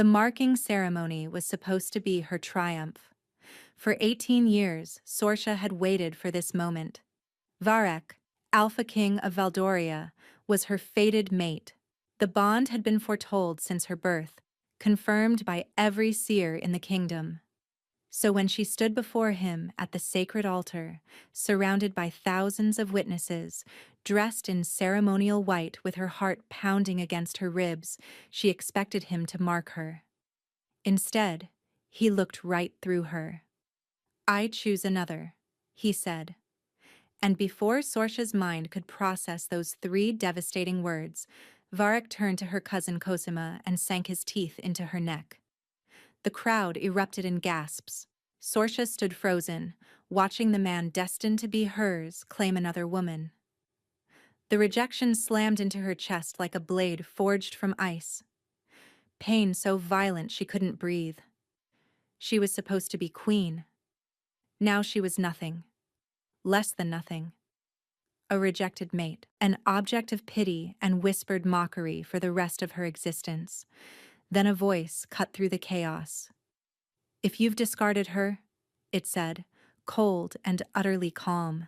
The marking ceremony was supposed to be her triumph. For 18 years, Sorsha had waited for this moment. Varek, Alpha King of Valdoria, was her fated mate. The bond had been foretold since her birth, confirmed by every seer in the kingdom. So when she stood before him at the sacred altar, surrounded by thousands of witnesses, dressed in ceremonial white with her heart pounding against her ribs, she expected him to mark her. Instead, he looked right through her. "I choose another," he said. And before Sorsha's mind could process those three devastating words, Varek turned to her cousin Cosima and sank his teeth into her neck. The crowd erupted in gasps. Sorsha stood frozen, watching the man destined to be hers claim another woman. The rejection slammed into her chest like a blade forged from ice. Pain so violent she couldn't breathe. She was supposed to be queen. Now she was nothing. Less than nothing. A rejected mate, an object of pity and whispered mockery for the rest of her existence. Then a voice cut through the chaos. "If you've discarded her," it said, cold and utterly calm,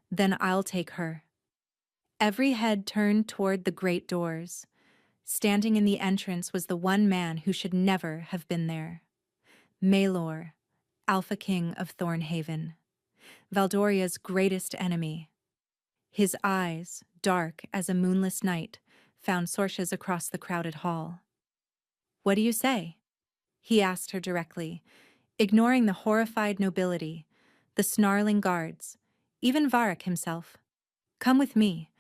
"then I'll take her." Every head turned toward the great doors. Standing in the entrance was the one man who should never have been there. Maelor, Alpha King of Thornhaven, Valdoria's greatest enemy. His eyes, dark as a moonless night, found Sorsha's across the crowded hall. "What do you say?" he asked her directly, ignoring the horrified nobility, the snarling guards, even Varek himself. "Come with me,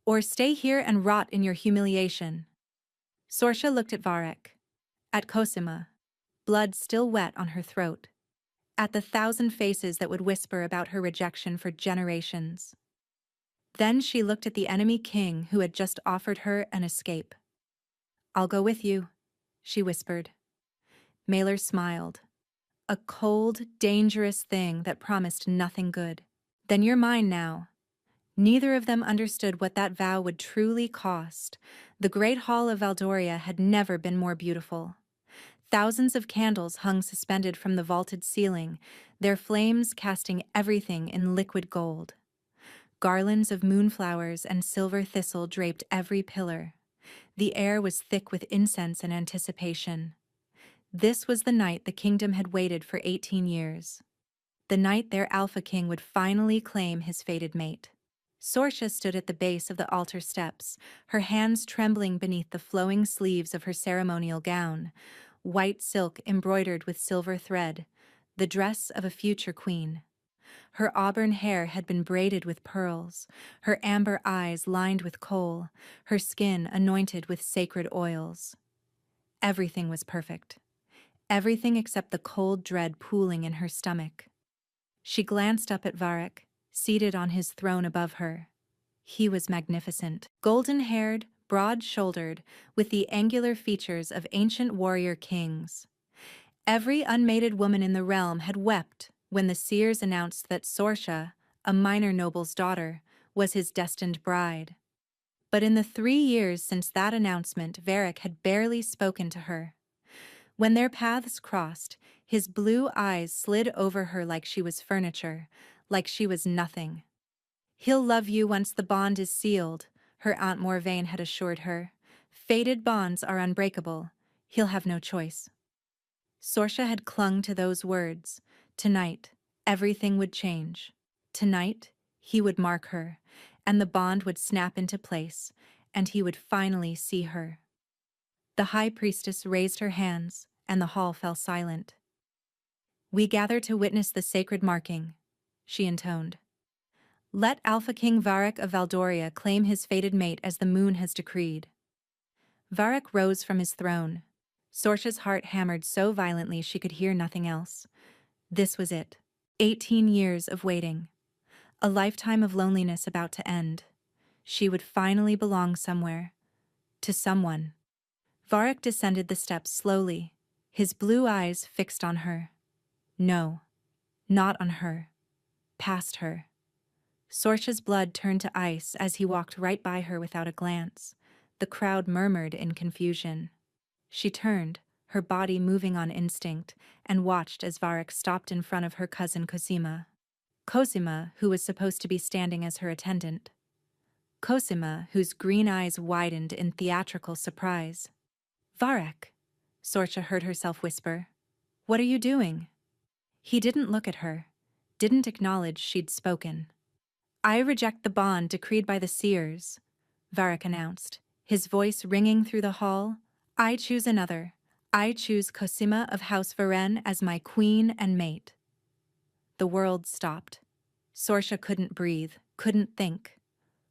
or stay here and rot in your humiliation." Sorsha looked at Varek, at Cosima, blood still wet on her throat, at the thousand faces that would whisper about her rejection for generations. Then she looked at the enemy king who had just offered her an escape. "I'll go with you," she whispered. Maelor smiled. A cold, dangerous thing that promised nothing good. "Then you're mine now." Neither of them understood what that vow would truly cost. The great hall of Valdoria had never been more beautiful. Thousands of candles hung suspended from the vaulted ceiling, their flames casting everything in liquid gold. Garlands of moonflowers and silver thistle draped every pillar. The air was thick with incense and anticipation. This was the night the kingdom had waited for 18 years. The night their Alpha King would finally claim his fated mate. Sorsha stood at the base of the altar steps, her hands trembling beneath the flowing sleeves of her ceremonial gown, white silk embroidered with silver thread, the dress of a future queen. Her auburn hair had been braided with pearls, her amber eyes lined with kohl, her skin anointed with sacred oils. Everything was perfect. Everything except the cold dread pooling in her stomach. She glanced up at Varek, seated on his throne above her. He was magnificent, golden-haired, broad-shouldered, with the angular features of ancient warrior kings. Every unmated woman in the realm had wept when the seers announced that Sorsha, a minor noble's daughter, was his destined bride. But in the 3 years since that announcement, Varek had barely spoken to her. When their paths crossed, his blue eyes slid over her like she was furniture, like she was nothing. "He'll love you once the bond is sealed," her Aunt Morvain had assured her. "Fated bonds are unbreakable. He'll have no choice." Sorsha had clung to those words. Tonight, everything would change. Tonight, he would mark her, and the bond would snap into place, and he would finally see her. The high priestess raised her hands, and the hall fell silent. "We gather to witness the sacred marking," she intoned. "Let Alpha King Varek of Valdoria claim his fated mate as the moon has decreed." Varek rose from his throne. Sorsha's heart hammered so violently she could hear nothing else. This was it. 18 years of waiting. A lifetime of loneliness about to end. She would finally belong somewhere. To someone. Varek descended the steps slowly, his blue eyes fixed on her. No, not on her. Past her. Sorsha's blood turned to ice as he walked right by her without a glance. The crowd murmured in confusion. She turned, her body moving on instinct, and watched as Varek stopped in front of her cousin Cosima. Cosima, who was supposed to be standing as her attendant. Cosima, whose green eyes widened in theatrical surprise. "Varek," Sorcha heard herself whisper. "What are you doing?" He didn't look at her, didn't acknowledge she'd spoken. "I reject the bond decreed by the seers," Varek announced, his voice ringing through the hall. "I choose another. I choose Cosima of House Varen as my queen and mate." The world stopped. Sorcha couldn't breathe, couldn't think.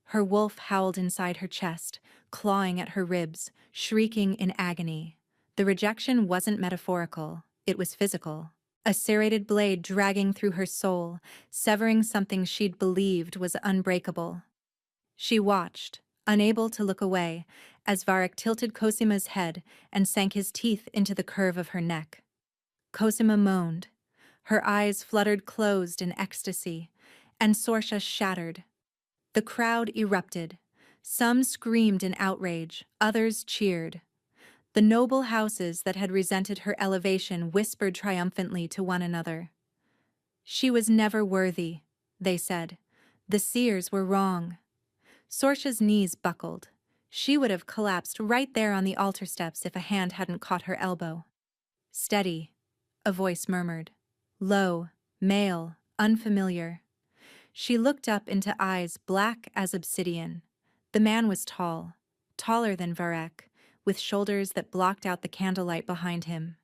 Her wolf howled inside her chest, clawing at her ribs, shrieking in agony. The rejection wasn't metaphorical, it was physical. A serrated blade dragging through her soul, severing something she'd believed was unbreakable. She watched, unable to look away, as Varek tilted Cosima's head and sank his teeth into the curve of her neck. Cosima moaned. Her eyes fluttered closed in ecstasy, and Sorcha shattered. The crowd erupted. Some screamed in outrage, others cheered. The noble houses that had resented her elevation whispered triumphantly to one another. "She was never worthy," they said. "The seers were wrong." Sorcha's knees buckled. She would have collapsed right there on the altar steps if a hand hadn't caught her elbow. "Steady," a voice murmured. Low, male, unfamiliar. She looked up into eyes black as obsidian. The man was tall, taller than Varek, with shoulders that blocked out the candlelight behind him.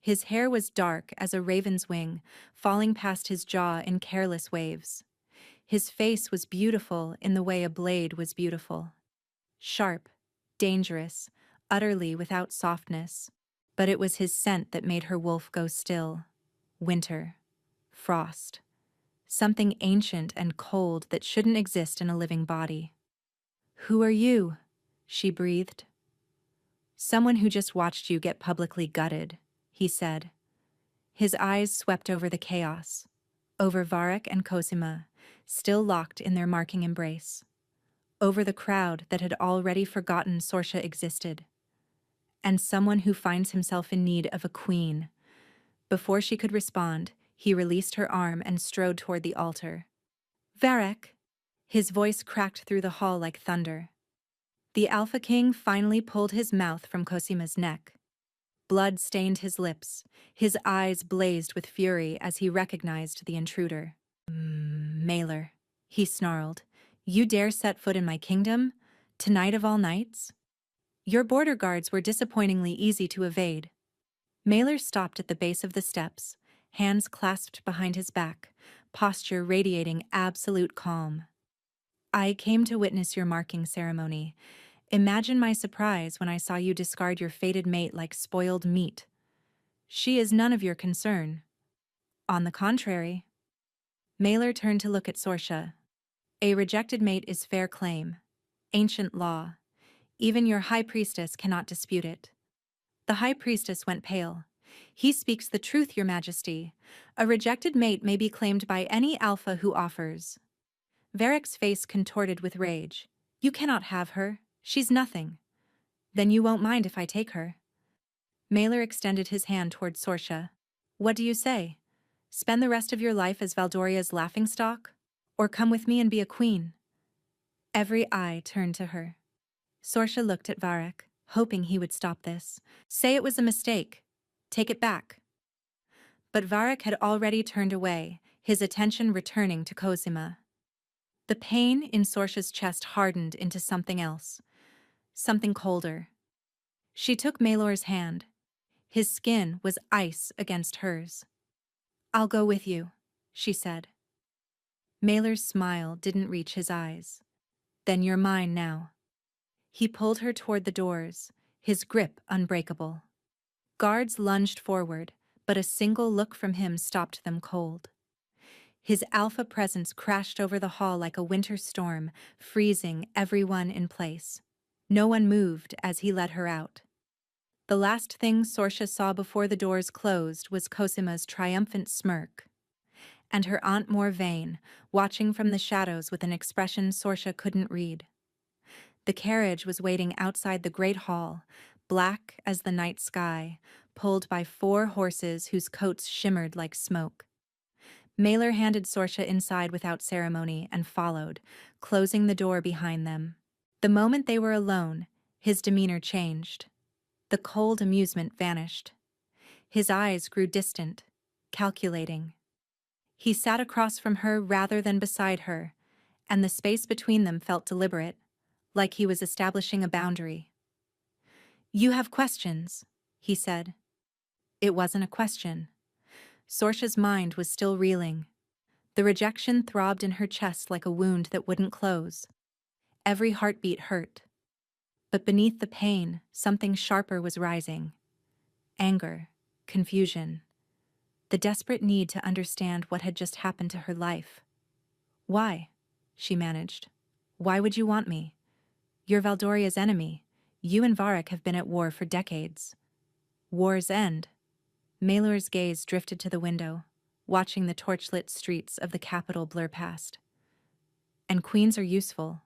His hair was dark as a raven's wing, falling past his jaw in careless waves. His face was beautiful in the way a blade was beautiful. Sharp, dangerous, utterly without softness. But it was his scent that made her wolf go still. Winter. Frost. Something ancient and cold that shouldn't exist in a living body. "Who are you?" she breathed. "Someone who just watched you get publicly gutted," he said. His eyes swept over the chaos, over Varek and Cosima, still locked in their marking embrace, over the crowd that had already forgotten Sorcha existed, and someone who finds himself in need of a queen. Before she could respond, he released her arm and strode toward the altar. "Varek!" His voice cracked through the hall like thunder. The Alpha King finally pulled his mouth from Cosima's neck. Blood stained his lips. His eyes blazed with fury as he recognized the intruder. "Mailer," he snarled. "You dare set foot in my kingdom? Tonight of all nights?" "Your border guards were disappointingly easy to evade." Mailer stopped at the base of the steps, hands clasped behind his back, posture radiating absolute calm. "I came to witness your marking ceremony. Imagine my surprise when I saw you discard your fated mate like spoiled meat. She is none of your concern." "On the contrary." Mailer turned to look at Sorcha. "A rejected mate is fair claim. Ancient law. Even your high priestess cannot dispute it." The high priestess went pale. "He speaks the truth, your majesty. A rejected mate may be claimed by any alpha who offers." Varek's face contorted with rage. "You cannot have her. She's nothing." "Then you won't mind if I take her." Mailer extended his hand toward Sorcha. "What do you say? Spend the rest of your life as Valdoria's laughingstock? Or come with me and be a queen?" Every eye turned to her. Sorcha looked at Varek, hoping he would stop this. "Say it was a mistake. Take it back." But Varek had already turned away, his attention returning to Cosima. The pain in Sorcha's chest hardened into something else, something colder. She took Maelor's hand. His skin was ice against hers. "I'll go with you," she said. Maelor's smile didn't reach his eyes. "Then you're mine now." He pulled her toward the doors, his grip unbreakable. Guards lunged forward, but a single look from him stopped them cold. His alpha presence crashed over the hall like a winter storm, freezing everyone in place. No one moved as he led her out. The last thing Sorcha saw before the doors closed was Cosima's triumphant smirk, and her Aunt Morvain, watching from the shadows with an expression Sorcha couldn't read. The carriage was waiting outside the great hall, black as the night sky, pulled by 4 horses whose coats shimmered like smoke. Maylor handed Sorsha inside without ceremony and followed, closing the door behind them. The moment they were alone, his demeanor changed. The cold amusement vanished. His eyes grew distant, calculating. He sat across from her rather than beside her, and the space between them felt deliberate, like he was establishing a boundary. "You have questions," he said. It wasn't a question. Sorsha's mind was still reeling. The rejection throbbed in her chest like a wound that wouldn't close. Every heartbeat hurt. But beneath the pain, something sharper was rising. Anger, confusion, the desperate need to understand what had just happened to her life. "Why?" she managed. "Why would you want me? You're Valdoria's enemy. You and Varek have been at war for decades." War's end. Maylor's gaze drifted to the window, watching the torchlit streets of the capital blur past. "And queens are useful.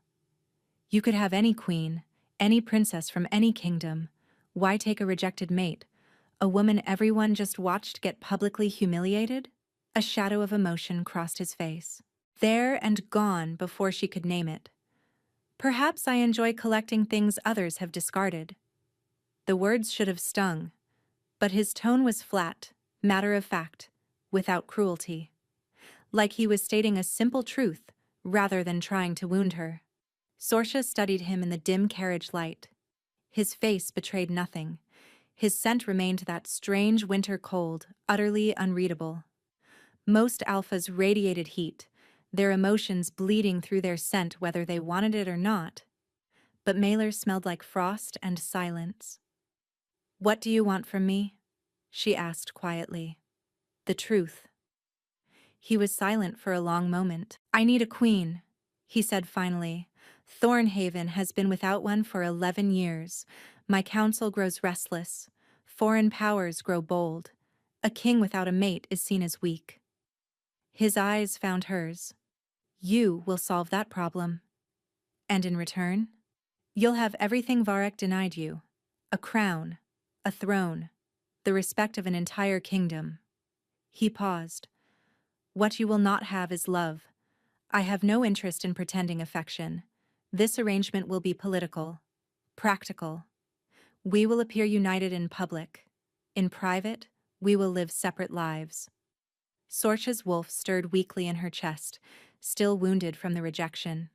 You could have any queen, any princess from any kingdom. Why take a rejected mate? A woman everyone just watched get publicly humiliated?" A shadow of emotion crossed his face. There and gone before she could name it. "Perhaps I enjoy collecting things others have discarded." The words should have stung, but his tone was flat, matter of fact, without cruelty. Like he was stating a simple truth rather than trying to wound her. Sorsha studied him in the dim carriage light. His face betrayed nothing. His scent remained that strange winter cold, utterly unreadable. Most alphas radiated heat, their emotions bleeding through their scent whether they wanted it or not. But Maylor smelled like frost and silence. "What do you want from me?" she asked quietly. "The truth." He was silent for a long moment. "I need a queen," he said finally. "Thornhaven has been without one for 11 years. My council grows restless. Foreign powers grow bold. A king without a mate is seen as weak." His eyes found hers. "You will solve that problem. And in return, you'll have everything Varek denied you. A crown, a throne, the respect of an entire kingdom." He paused. "What you will not have is love. I have no interest in pretending affection. This arrangement will be political, practical. We will appear united in public. In private, we will live separate lives." Sorsha's wolf stirred weakly in her chest, still wounded from the rejection.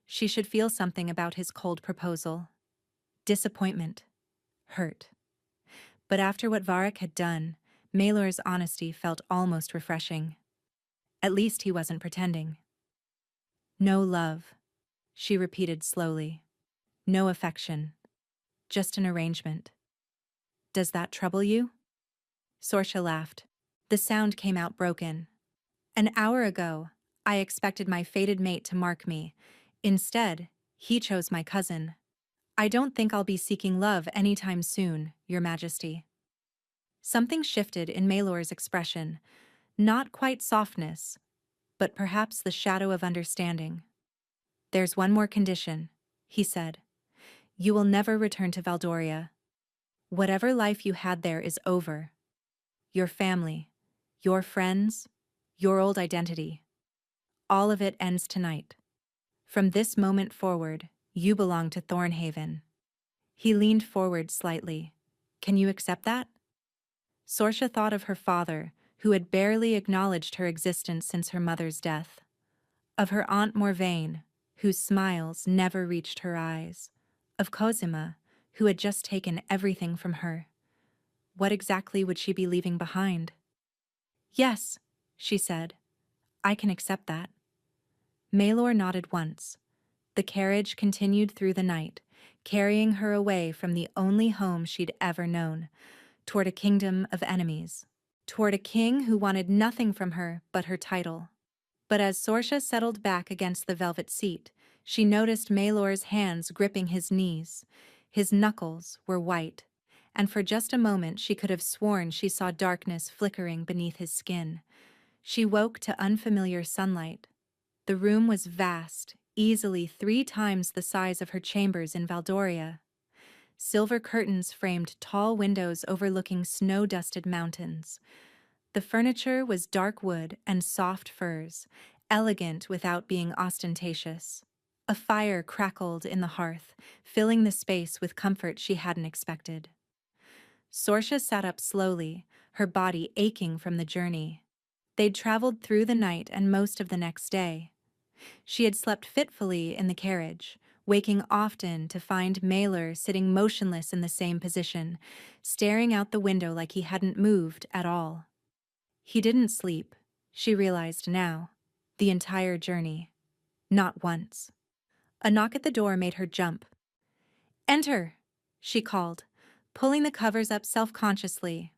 She should feel something about his cold proposal. Disappointment. Hurt. But after what Varek had done, Maylor's honesty felt almost refreshing. At least he wasn't pretending. "No love," she repeated slowly. "No affection. Just an arrangement. Does that trouble you?" Sorsha laughed. The sound came out broken. "An hour ago, I expected my fated mate to mark me. Instead, he chose my cousin. I don't think I'll be seeking love anytime soon, Your Majesty." Something shifted in Maylor's expression. Not quite softness, but perhaps the shadow of understanding. "There's one more condition," he said. "You will never return to Valdoria. Whatever life you had there is over. Your family, your friends, your old identity. All of it ends tonight. From this moment forward, you belong to Thornhaven." He leaned forward slightly. "Can you accept that?" Sorsha thought of her father, who had barely acknowledged her existence since her mother's death. Of her Aunt Morvain, whose smiles never reached her eyes. Of Cosima, who had just taken everything from her. What exactly would she be leaving behind? "Yes," she said. "I can accept that." Maylor nodded once. The carriage continued through the night, carrying her away from the only home she'd ever known, toward a kingdom of enemies, toward a king who wanted nothing from her but her title. But as Sorsha settled back against the velvet seat, she noticed Maylor's hands gripping his knees. His knuckles were white, and for just a moment she could have sworn she saw darkness flickering beneath his skin. She woke to unfamiliar sunlight. The room was vast, easily 3 times the size of her chambers in Valdoria. Silver curtains framed tall windows overlooking snow-dusted mountains. The furniture was dark wood and soft furs, elegant without being ostentatious. A fire crackled in the hearth, filling the space with comfort she hadn't expected. Sorcia sat up slowly, her body aching from the journey. They'd traveled through the night and most of the next day. She had slept fitfully in the carriage, waking often to find Mailer sitting motionless in the same position, staring out the window like he hadn't moved at all. He didn't sleep, she realized now, the entire journey. Not once. A knock at the door made her jump. "Enter," she called, pulling the covers up self-consciously.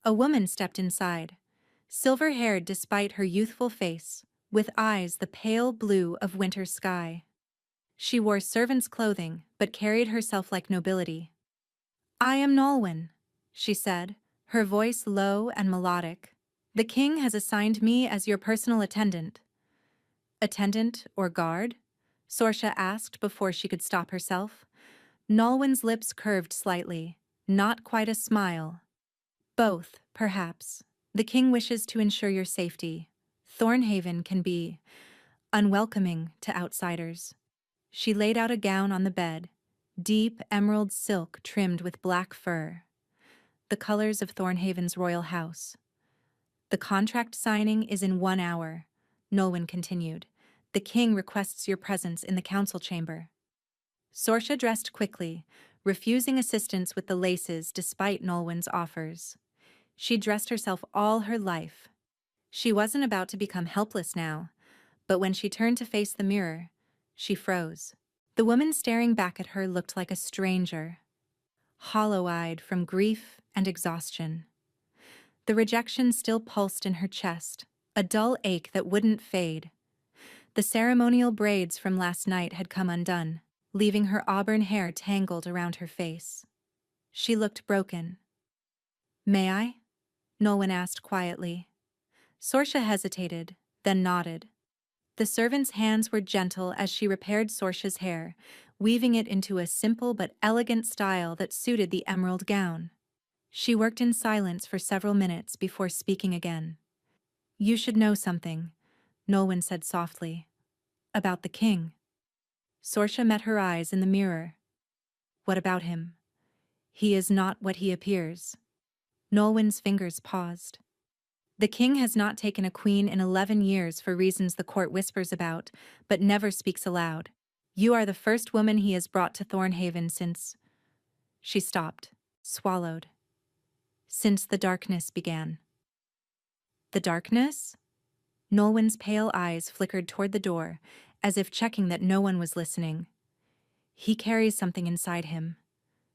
A woman stepped inside, silver-haired despite her youthful face, with eyes the pale blue of winter sky. She wore servant's clothing, but carried herself like nobility. "I am Nolwenn," she said, her voice low and melodic. "The king has assigned me as your personal attendant." "Attendant or guard?" Sorcia asked before she could stop herself. Nolwenn's lips curved slightly, not quite a smile. "Both, perhaps. The king wishes to ensure your safety. Thornhaven can be unwelcoming to outsiders." She laid out a gown on the bed, deep emerald silk trimmed with black fur, the colors of Thornhaven's royal house. "The contract signing is in 1 hour," Nolwenn continued. "The king requests your presence in the council chamber." Sorcia dressed quickly, refusing assistance with the laces despite Nolwenn's offers. She dressed herself all her life. She wasn't about to become helpless now, but when she turned to face the mirror, she froze. The woman staring back at her looked like a stranger, hollow-eyed from grief and exhaustion. The rejection still pulsed in her chest, a dull ache that wouldn't fade. The ceremonial braids from last night had come undone, leaving her auburn hair tangled around her face. She looked broken. "May I?" Nolwenn asked quietly. Sorcia hesitated, then nodded. The servant's hands were gentle as she repaired Sorcia's hair, weaving it into a simple but elegant style that suited the emerald gown. She worked in silence for several minutes before speaking again. "You should know something," Nolwenn said softly. "About the king." Sorcia met her eyes in the mirror. "What about him?" "He is not what he appears." Nolwenn's fingers paused. "The king has not taken a queen in 11 years for reasons the court whispers about, but never speaks aloud. You are the first woman he has brought to Thornhaven since—" She stopped, swallowed. "Since the darkness began." "The darkness?" Nolwenn's pale eyes flickered toward the door, as if checking that no one was listening. "He carries something inside him.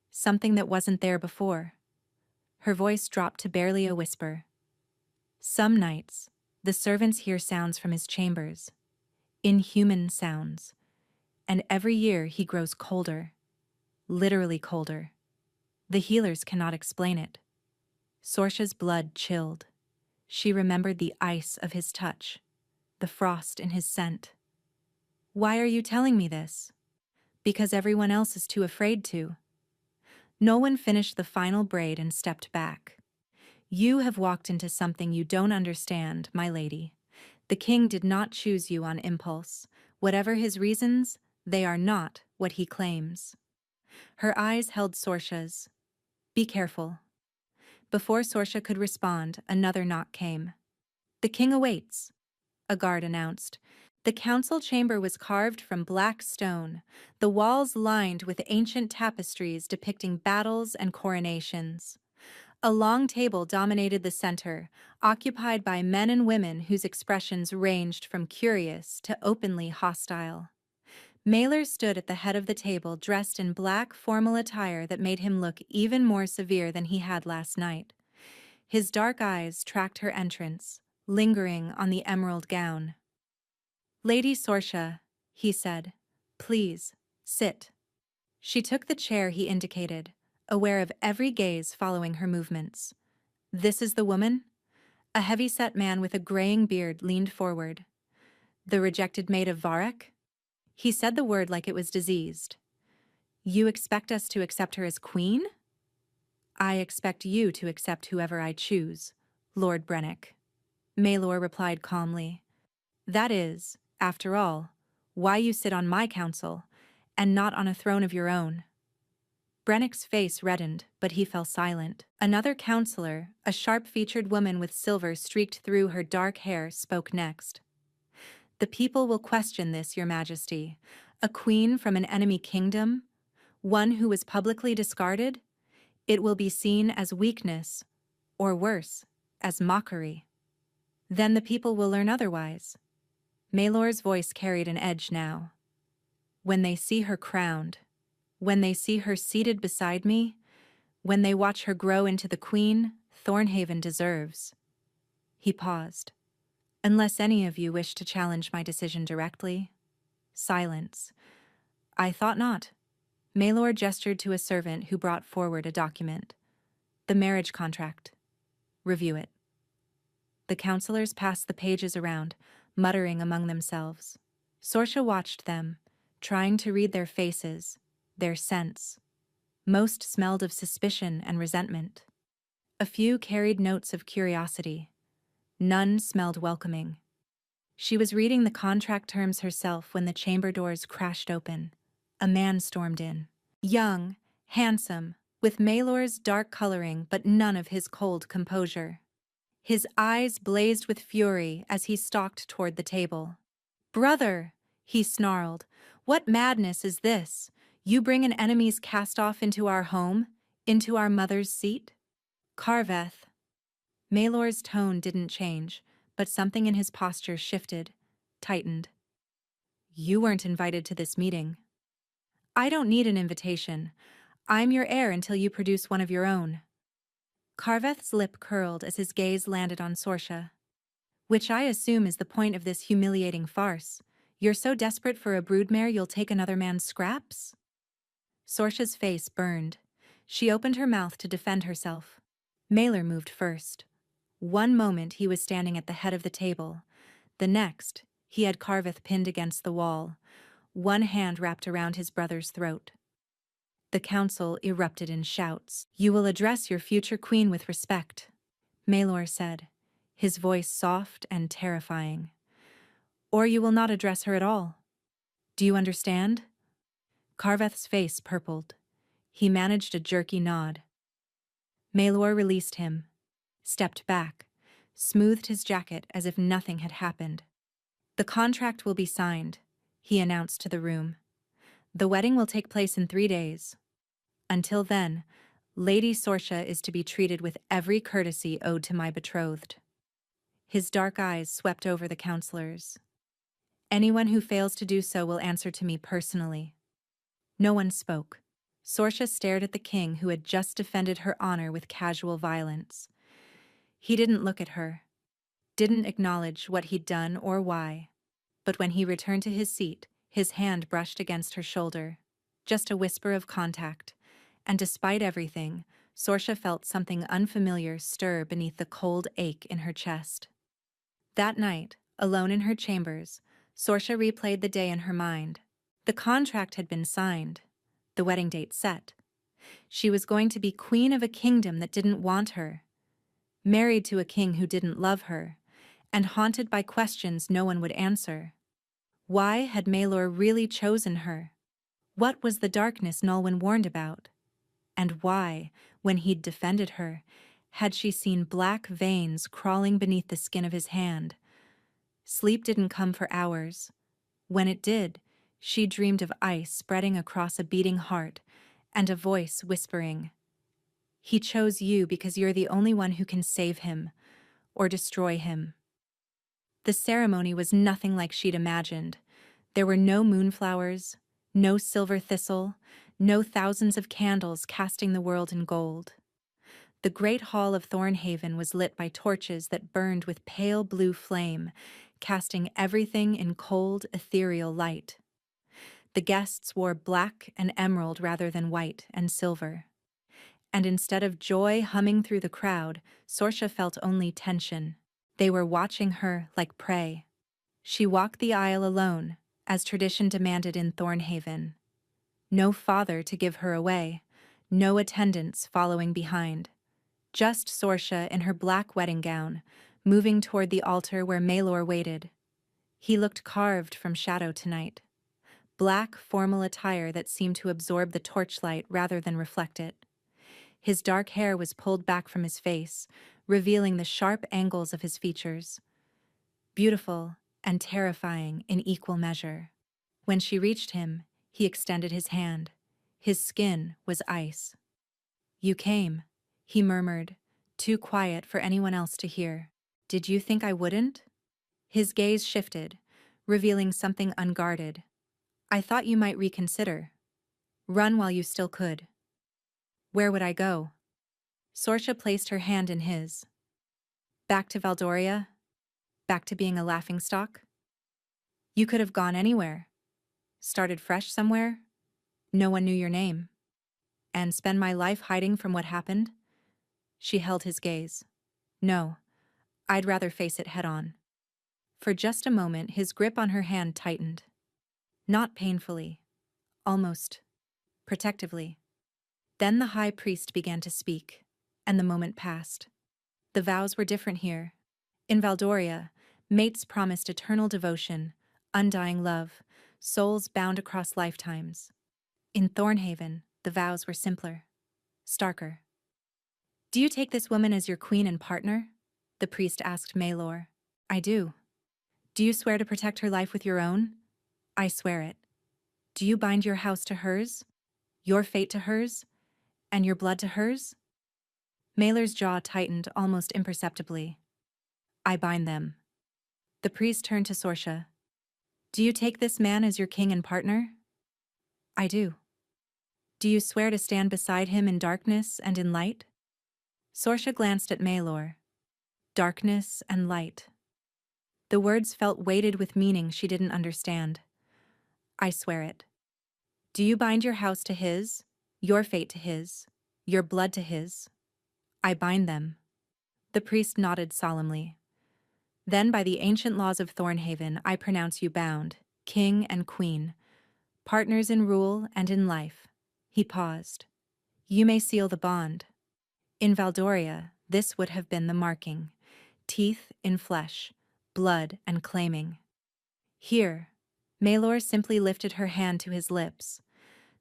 Something that wasn't there before." Her voice dropped to barely a whisper. "Some nights, the servants hear sounds from his chambers. Inhuman sounds. And every year he grows colder. Literally colder. The healers cannot explain it." Sorcia's blood chilled. She remembered the ice of his touch, the frost in his scent. "Why are you telling me this?" "Because everyone else is too afraid to." Nolwenn finished the final braid and stepped back. "You have walked into something you don't understand, my lady. The king did not choose you on impulse. Whatever his reasons, they are not what he claims." Her eyes held Sorcia's. "Be careful." Before Sorcia could respond, another knock came. "The king awaits," a guard announced. The council chamber was carved from black stone, the walls lined with ancient tapestries depicting battles and coronations. A long table dominated the center, occupied by men and women whose expressions ranged from curious to openly hostile. Mailer stood at the head of the table, dressed in black formal attire that made him look even more severe than he had last night. His dark eyes tracked her entrance, lingering on the emerald gown. "Lady Sorcia," he said, "please, sit." She took the chair he indicated, aware of every gaze following her movements. "This is the woman?" A heavy-set man with a graying beard leaned forward. "The rejected maid of Varek?" He said the word like it was diseased. You expect us to accept her as queen? I expect you to accept whoever I choose, Lord Brennick. Maelor replied calmly. That is, after all, why you sit on my council, and not on a throne of your own. Brennick's face reddened, but he fell silent. Another counselor, a sharp-featured woman with silver streaked through her dark hair, spoke next. The people will question this, Your Majesty. A queen from an enemy kingdom? One who was publicly discarded? It will be seen as weakness, or worse, as mockery. Then the people will learn otherwise. Maelor's voice carried an edge now. When they see her crowned, when they see her seated beside me, when they watch her grow into the queen Thornhaven deserves. He paused. Unless any of you wish to challenge my decision directly. Silence. I thought not. Maelor gestured to a servant who brought forward a document. The marriage contract. Review it. The counselors passed the pages around, muttering among themselves. Sorsha watched them, trying to read their faces, their scents. Most smelled of suspicion and resentment. A few carried notes of curiosity. None smelled welcoming. She was reading the contract terms herself when the chamber doors crashed open. A man stormed in. Young, handsome, with Maelor's dark coloring but none of his cold composure. His eyes blazed with fury as he stalked toward the table. "Brother," he snarled, "what madness is this? You bring an enemy's cast-off into our home, into our mother's seat?" Carveth. Maelor's tone didn't change, but something in his posture shifted, tightened. You weren't invited to this meeting. I don't need an invitation. I'm your heir until you produce one of your own. Carveth's lip curled as his gaze landed on Sorsha. Which I assume is the point of this humiliating farce. You're so desperate for a broodmare you'll take another man's scraps? Sorsha's face burned. She opened her mouth to defend herself. Maelor moved first. One moment he was standing at the head of the table. The next, he had Carveth pinned against the wall, one hand wrapped around his brother's throat. The council erupted in shouts. You will address your future queen with respect, Maelor said, his voice soft and terrifying. Or you will not address her at all. Do you understand? Carveth's face purpled. He managed a jerky nod. Maelor released him, stepped back, smoothed his jacket as if nothing had happened. The contract will be signed, he announced to the room. The wedding will take place in 3 days. Until then, Lady Sorsha is to be treated with every courtesy owed to my betrothed. His dark eyes swept over the counselors. Anyone who fails to do so will answer to me personally. No one spoke. Sorsha stared at the king who had just defended her honor with casual violence. He didn't look at her, didn't acknowledge what he'd done or why. But when he returned to his seat, his hand brushed against her shoulder. Just a whisper of contact. And despite everything, Sorsha felt something unfamiliar stir beneath the cold ache in her chest. That night, alone in her chambers, Sorsha replayed the day in her mind. The contract had been signed, the wedding date set. She was going to be queen of a kingdom that didn't want her, married to a king who didn't love her, and haunted by questions no one would answer. Why had Maelor really chosen her? What was the darkness Nolwenn warned about? And why, when he'd defended her, had she seen black veins crawling beneath the skin of his hand? Sleep didn't come for hours. When it did, she dreamed of ice spreading across a beating heart and a voice whispering, "He chose you because you're the only one who can save him or destroy him." The ceremony was nothing like she'd imagined. There were no moonflowers, no silver thistle, no thousands of candles casting the world in gold. The great hall of Thornhaven was lit by torches that burned with pale blue flame, casting everything in cold, ethereal light. The guests wore black and emerald rather than white and silver. And instead of joy humming through the crowd, Sorsha felt only tension. They were watching her like prey. She walked the aisle alone, as tradition demanded in Thornhaven. No father to give her away, no attendants following behind. Just Sorsha in her black wedding gown, moving toward the altar where Maelor waited. He looked carved from shadow tonight. Black, formal attire that seemed to absorb the torchlight rather than reflect it. His dark hair was pulled back from his face, revealing the sharp angles of his features. Beautiful and terrifying in equal measure. When she reached him, he extended his hand. His skin was ice. "You came," he murmured, too quiet for anyone else to hear. "Did you think I wouldn't?" His gaze shifted, revealing something unguarded. "I thought you might reconsider. Run while you still could." "Where would I go?" Sorsha placed her hand in his. "Back to Valdoria? Back to being a laughingstock?" "You could have gone anywhere. Started fresh somewhere. No one knew your name. And spend my life hiding from what happened?" She held his gaze. "No, I'd rather face it head on." For just a moment, his grip on her hand tightened. Not painfully, almost protectively. Then the high priest began to speak, and the moment passed. The vows were different here. In Valdoria, mates promised eternal devotion, undying love, souls bound across lifetimes. In Thornhaven, the vows were simpler, starker. "Do you take this woman as your queen and partner?" the priest asked Maelor. "I do." "Do you swear to protect her life with your own?" "I swear it." "Do you bind your house to hers? Your fate to hers? And your blood to hers?" Maelor's jaw tightened almost imperceptibly. "I bind them." The priest turned to Sorsha. "Do you take this man as your king and partner?" "I do." "Do you swear to stand beside him in darkness and in light?" Sorsha glanced at Maelor. Darkness and light. The words felt weighted with meaning she didn't understand. "I swear it." "Do you bind your house to his, your fate to his, your blood to his?" "I bind them." The priest nodded solemnly. "Then by the ancient laws of Thornhaven, I pronounce you bound, king and queen, partners in rule and in life." He paused. "You may seal the bond." In Valdoria, this would have been the marking. Teeth in flesh, blood and claiming. Here, Maelor simply lifted her hand to his lips.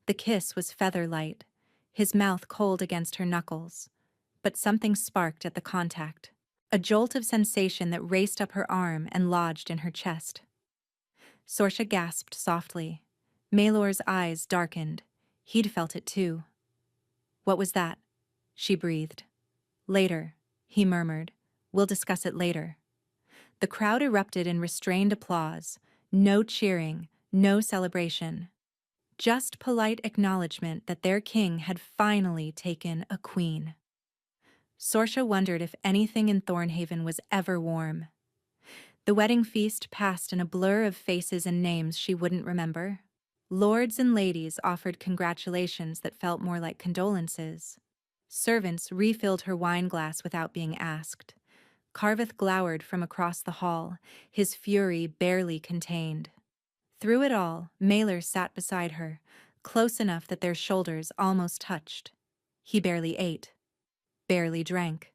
The kiss was feather-light, his mouth cold against her knuckles. But something sparked at the contact. A jolt of sensation that raced up her arm and lodged in her chest. Sorsha gasped softly. Maelor's eyes darkened. He'd felt it too. "What was that?" she breathed. "Later," he murmured. "We'll discuss it later." The crowd erupted in restrained applause. No cheering, no celebration. Just polite acknowledgement that their king had finally taken a queen. Sorsha wondered if anything in Thornhaven was ever warm. The wedding feast passed in a blur of faces and names she wouldn't remember. Lords and ladies offered congratulations that felt more like condolences. Servants refilled her wine glass without being asked. Carveth glowered from across the hall, his fury barely contained. Through it all, Maelor sat beside her, close enough that their shoulders almost touched. He barely ate, barely drank.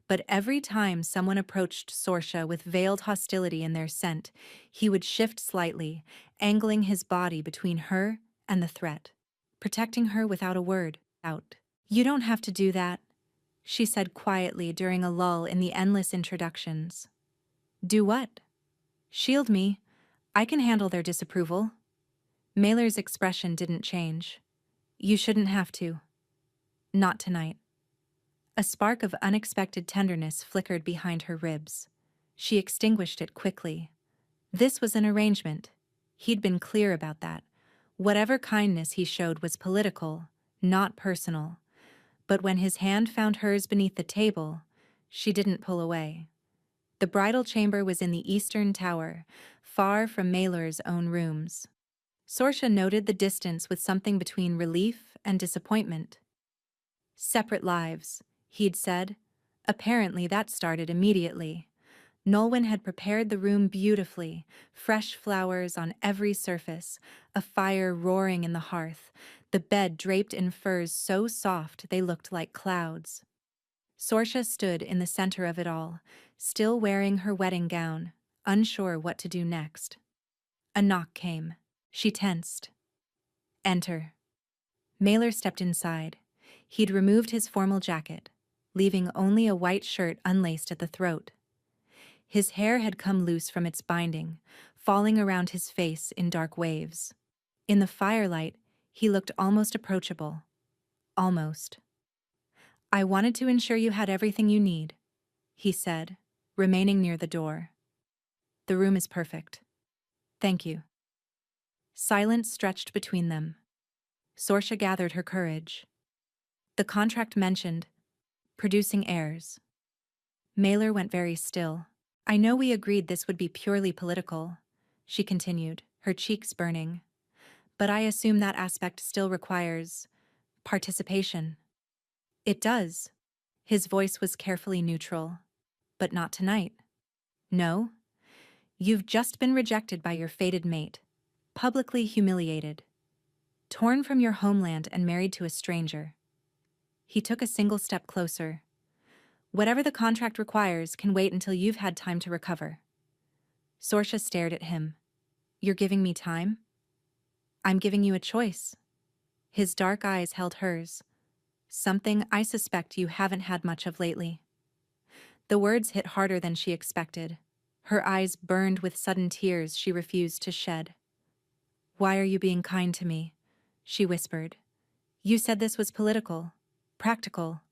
But every time someone approached Sorsha with veiled hostility in their scent, he would shift slightly, angling his body between her and the threat, protecting her without a word. Out. "You don't have to do that," she said quietly during a lull in the endless introductions. "Do what?" "Shield me. I can handle their disapproval." Maelor's expression didn't change. "You shouldn't have to. Not tonight." A spark of unexpected tenderness flickered behind her ribs. She extinguished it quickly. This was an arrangement. He'd been clear about that. Whatever kindness he showed was political, not personal. But when his hand found hers beneath the table, she didn't pull away. The bridal chamber was in the eastern tower, far from Maelor's own rooms. Sorsha noted the distance with something between relief and disappointment. "Separate lives," he'd said. Apparently that started immediately. Nolwenn had prepared the room beautifully, fresh flowers on every surface, a fire roaring in the hearth, the bed draped in furs so soft they looked like clouds. Sorcia stood in the center of it all, still wearing her wedding gown, unsure what to do next. A knock came. She tensed. Enter. Mailer stepped inside. He'd removed his formal jacket, leaving only a white shirt unlaced at the throat. His hair had come loose from its binding, falling around his face in dark waves. In the firelight, he looked almost approachable. Almost. "I wanted to ensure you had everything you need," he said, remaining near the door. "The room is perfect. Thank you." Silence stretched between them. Sorcia gathered her courage. The contract mentioned producing heirs. Mailer went very still. "I know we agreed this would be purely political," she continued, her cheeks burning. "But I assume that aspect still requires participation." "It does." His voice was carefully neutral. "But not tonight." "No? You've just been rejected by your fated mate, publicly humiliated, torn from your homeland and married to a stranger." He took a single step closer. "Whatever the contract requires can wait until you've had time to recover." Sorcia stared at him. "You're giving me time?" "I'm giving you a choice." His dark eyes held hers. "Something I suspect you haven't had much of lately." The words hit harder than she expected. Her eyes burned with sudden tears she refused to shed. "Why are you being kind to me?" she whispered. "You said this was political, practical.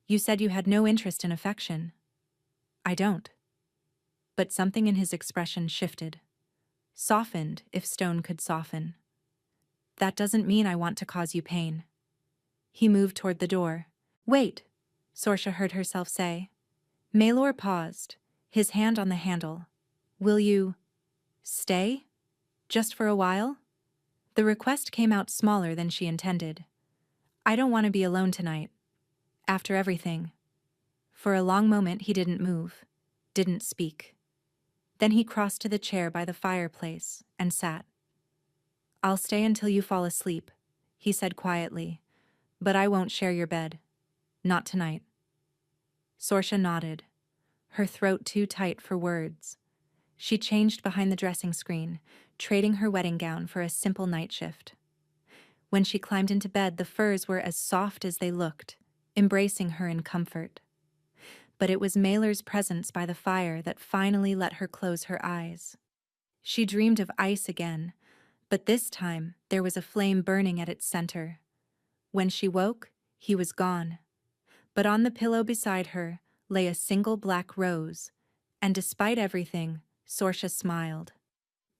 You said you had no interest in affection." "I don't." But something in his expression shifted. Softened, if stone could soften. "That doesn't mean I want to cause you pain." He moved toward the door. "Wait," Sorcia heard herself say. Maelor paused, his hand on the handle. "Will you stay? Just for a while?" The request came out smaller than she intended. "I don't want to be alone tonight. After everything." For a long moment he didn't move, didn't speak. Then he crossed to the chair by the fireplace and sat. "I'll stay until you fall asleep," he said quietly, "but I won't share your bed. Not tonight." Sorcia nodded, her throat too tight for words. She changed behind the dressing screen, trading her wedding gown for a simple night shift. When she climbed into bed, the furs were as soft as they looked, embracing her in comfort. But it was Maelor's presence by the fire that finally let her close her eyes. She dreamed of ice again, but this time there was a flame burning at its center. When she woke, he was gone. But on the pillow beside her lay a single black rose, and despite everything, Sorcia smiled.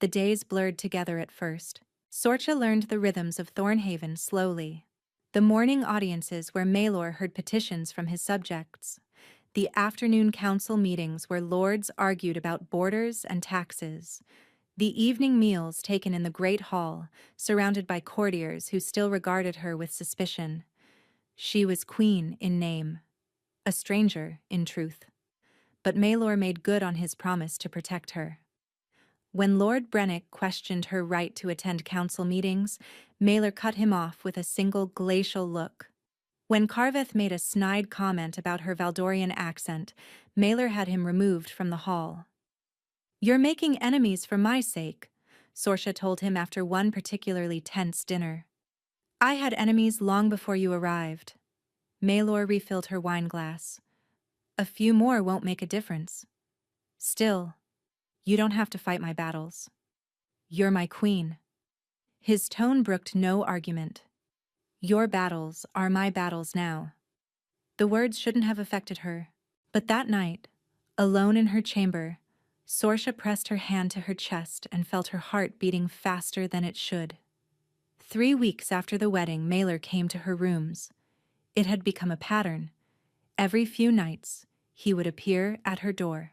The days blurred together at first. Sorcia learned the rhythms of Thornhaven slowly. The morning audiences where Maelor heard petitions from his subjects. The afternoon council meetings where lords argued about borders and taxes. The evening meals taken in the great hall, surrounded by courtiers who still regarded her with suspicion. She was queen in name, a stranger in truth. But Maelor made good on his promise to protect her. When Lord Brennick questioned her right to attend council meetings, Maelor cut him off with a single glacial look. When Carveth made a snide comment about her Valdorian accent, Maelor had him removed from the hall. "You're making enemies for my sake," Sorcia told him after one particularly tense dinner. "I had enemies long before you arrived." Maelor refilled her wineglass. "A few more won't make a difference. Still, you don't have to fight my battles. You're my queen." His tone brooked no argument. "Your battles are my battles now." The words shouldn't have affected her. But that night, alone in her chamber, Sorcia pressed her hand to her chest and felt her heart beating faster than it should. 3 weeks after the wedding, Maelor came to her rooms. It had become a pattern. Every few nights, he would appear at her door.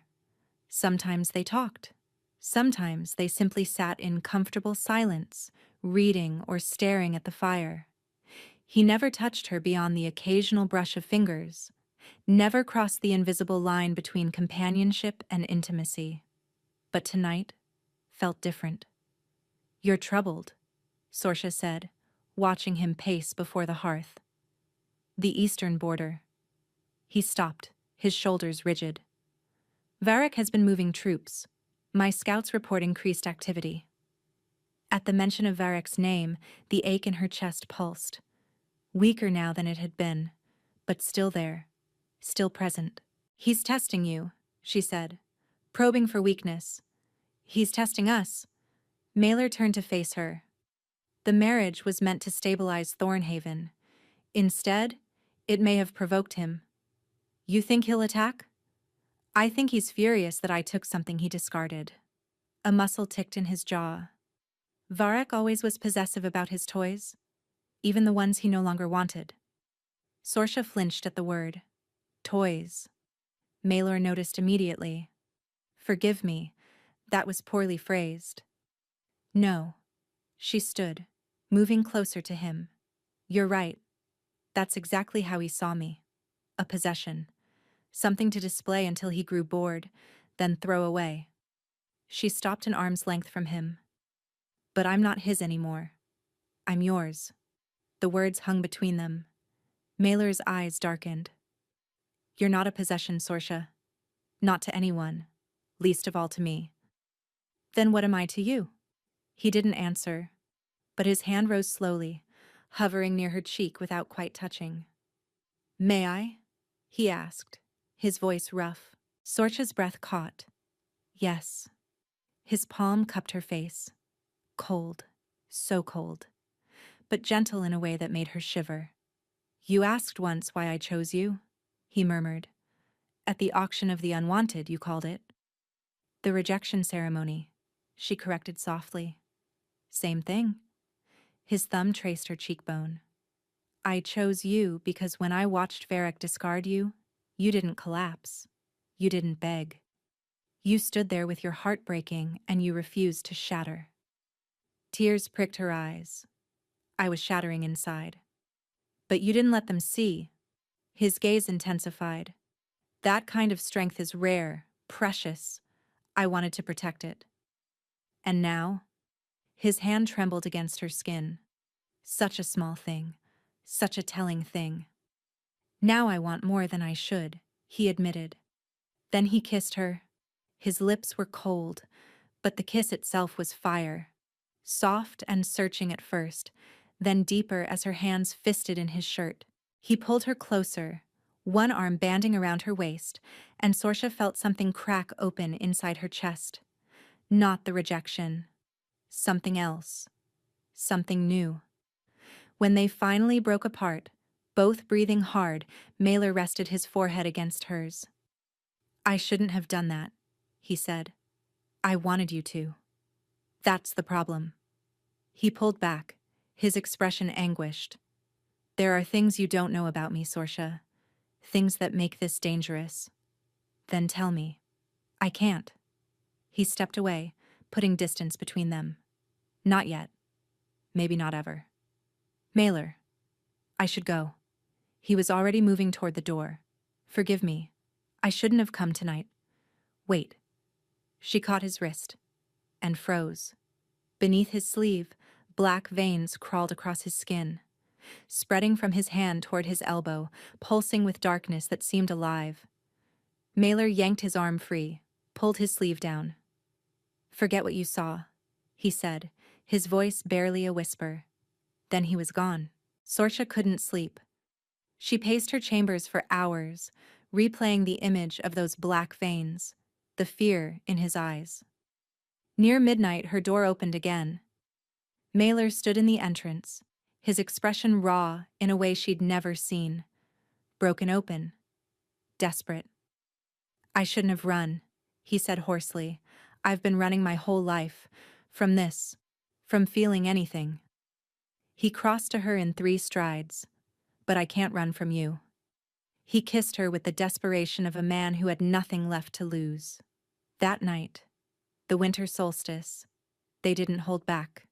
Sometimes they talked. Sometimes they simply sat in comfortable silence, reading or staring at the fire. He never touched her beyond the occasional brush of fingers. never crossed the invisible line between companionship and intimacy. But tonight felt different. "You're troubled," Sorsha said, watching him pace before the hearth. "The eastern border." He stopped, his shoulders rigid. "Varric has been moving troops. My scouts report increased activity." At the mention of Varric's name, the ache in her chest pulsed. Weaker now than it had been, but still there, still present. "He's testing you," she said, "probing for weakness. He's testing us." Mailer turned to face her. The marriage was meant to stabilize Thornhaven. Instead, it may have provoked him. "You think he'll attack?" "I think he's furious that I took something he discarded." A muscle ticked in his jaw. Varek always was possessive about his toys, even the ones he no longer wanted. Sorsha flinched at the word. Toys. Maylor noticed immediately. "Forgive me, that was poorly phrased." "No." She stood, moving closer to him. "You're right. That's exactly how he saw me. A possession. Something to display until he grew bored, then throw away." She stopped an arm's length from him. "But I'm not his anymore. I'm yours." The words hung between them. Maylor's eyes darkened. "You're not a possession, Sorsha. Not to anyone. Least of all to me." "Then what am I to you?" He didn't answer, but his hand rose slowly, hovering near her cheek without quite touching. "May I?" he asked, his voice rough. Sorsha's breath caught. "Yes." His palm cupped her face. Cold, so cold, but gentle in a way that made her shiver. "You asked once why I chose you," he murmured. "At the auction of the unwanted, you called it." "The rejection ceremony," she corrected softly. "Same thing." His thumb traced her cheekbone. "I chose you because when I watched Varric discard you, you didn't collapse. You didn't beg. You stood there with your heart breaking and you refused to shatter." Tears pricked her eyes. "I was shattering inside." "But you didn't let them see." His gaze intensified. "That kind of strength is rare, precious. I wanted to protect it." And now? His hand trembled against her skin. "Such a small thing. Such a telling thing." "Now I want more than I should," he admitted. Then he kissed her. His lips were cold, but the kiss itself was fire. Soft and searching at first, then deeper as her hands fisted in his shirt. He pulled her closer, one arm banding around her waist, and Sorsha felt something crack open inside her chest. Not the rejection. Something else. Something new. When they finally broke apart, both breathing hard, Mailer rested his forehead against hers. "I shouldn't have done that," he said. "I wanted you to. That's the problem." He pulled back, his expression anguished. "There are things you don't know about me, Sorsha. Things that make this dangerous." "Then tell me." "I can't." He stepped away, putting distance between them. "Not yet. Maybe not ever." "Mailer. I should go." He was already moving toward the door. "Forgive me. I shouldn't have come tonight." "Wait." She caught his wrist and froze. Beneath his sleeve, black veins crawled across his skin, spreading from his hand toward his elbow, pulsing with darkness that seemed alive. Mailer yanked his arm free, pulled his sleeve down. "Forget what you saw," he said, his voice barely a whisper. Then he was gone. Sorsha couldn't sleep. She paced her chambers for hours, replaying the image of those black veins, the fear in his eyes. Near midnight, her door opened again. Mailer stood in the entrance, his expression raw in a way she'd never seen. Broken open. Desperate. "I shouldn't have run," he said hoarsely. "I've been running my whole life. From this. From feeling anything." He crossed to her in 3 strides. "But I can't run from you." He kissed her with the desperation of a man who had nothing left to lose. That night, the winter solstice, they didn't hold back.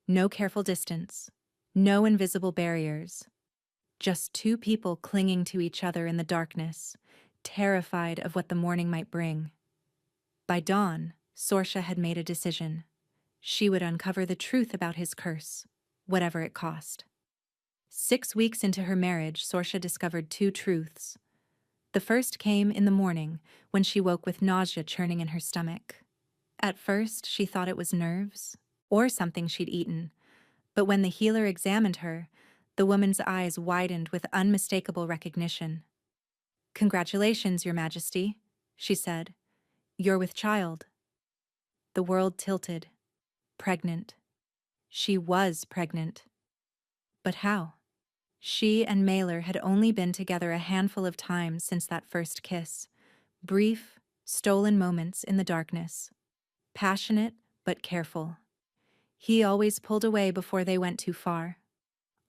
No careful distance. No invisible barriers. Just two people clinging to each other in the darkness, terrified of what the morning might bring. By dawn, Sorsha had made a decision. She would uncover the truth about his curse, whatever it cost. 6 weeks into her marriage, Sorsha discovered two truths. The first came in the morning, when she woke with nausea churning in her stomach. At first, she thought it was nerves, or something she'd eaten, but when the healer examined her, the woman's eyes widened with unmistakable recognition. "Congratulations, Your Majesty," she said. "You're with child." The world tilted. Pregnant. She was pregnant. But how? She and Mailer had only been together a handful of times since that first kiss. Brief, stolen moments in the darkness. Passionate, but careful. He always pulled away before they went too far.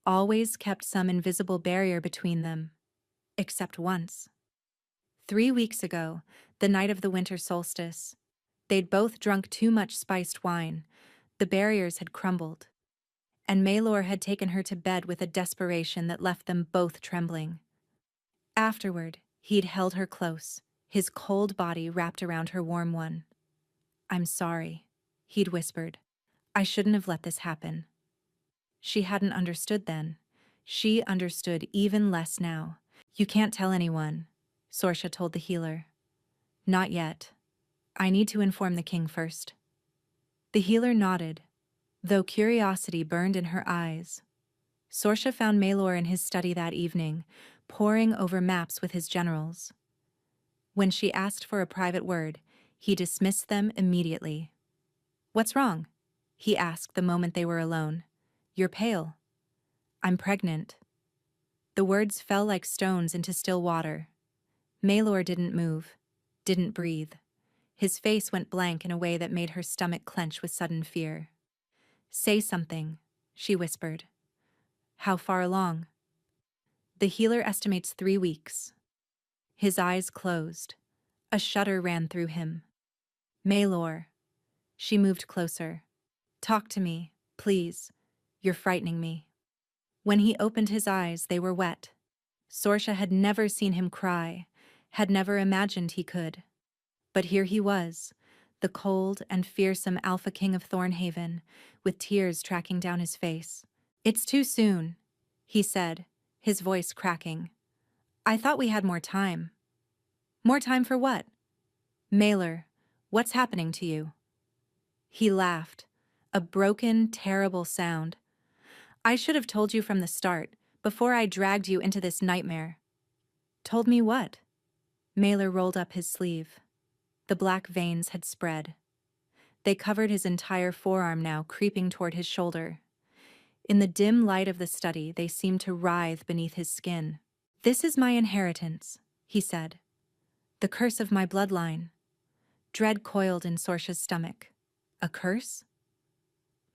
Always kept some invisible barrier between them. Except once. 3 weeks ago, the night of the winter solstice. They'd both drunk too much spiced wine. The barriers had crumbled. And Maylor had taken her to bed with a desperation that left them both trembling. Afterward, he'd held her close, his cold body wrapped around her warm one. "I'm sorry," he'd whispered. "I shouldn't have let this happen." She hadn't understood then. She understood even less now. "You can't tell anyone," Sorsha told the healer. "Not yet. I need to inform the king first." The healer nodded, though curiosity burned in her eyes. Sorsha found Maylor in his study that evening, poring over maps with his generals. When she asked for a private word, he dismissed them immediately. "What's wrong?" he asked the moment they were alone. "You're pale." "I'm pregnant." The words fell like stones into still water. Maylor didn't move, didn't breathe. His face went blank in a way that made her stomach clench with sudden fear. "Say something," she whispered. "How far along?" The healer estimates 3 weeks. His eyes closed. A shudder ran through him. "Maylor." She moved closer. "Talk to me, please. You're frightening me." When he opened his eyes, they were wet. Sorsha had never seen him cry, had never imagined he could. But here he was, the cold and fearsome Alpha King of Thornhaven, with tears tracking down his face. "It's too soon," he said, his voice cracking. "I thought we had more time." "More time for what?" "Maylor, what's happening to you?" He laughed, a broken, terrible sound. "I should have told you from the start, before I dragged you into this nightmare." "Told me what?" Maylor rolled up his sleeve. The black veins had spread. They covered his entire forearm now, creeping toward his shoulder. In the dim light of the study, they seemed to writhe beneath his skin. "This is my inheritance," he said. "The curse of my bloodline." Dread coiled in Sorsha's stomach. A curse?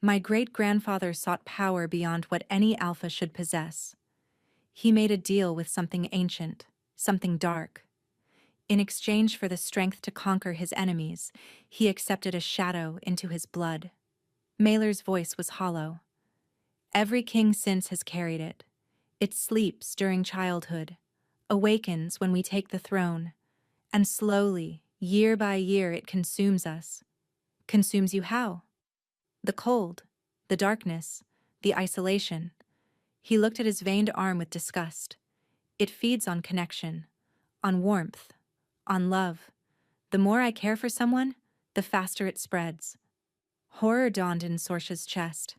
"My great-grandfather sought power beyond what any alpha should possess. He made a deal with something ancient, something dark. In exchange for the strength to conquer his enemies, he accepted a shadow into his blood." Maylor's voice was hollow. "Every king since has carried it. It sleeps during childhood, awakens when we take the throne, and slowly, year by year, it consumes us." "Consumes you how?" "The cold, the darkness, the isolation." He looked at his veined arm with disgust. "It feeds on connection, on warmth, on love. The more I care for someone, the faster it spreads." Horror dawned in Sorsha's chest.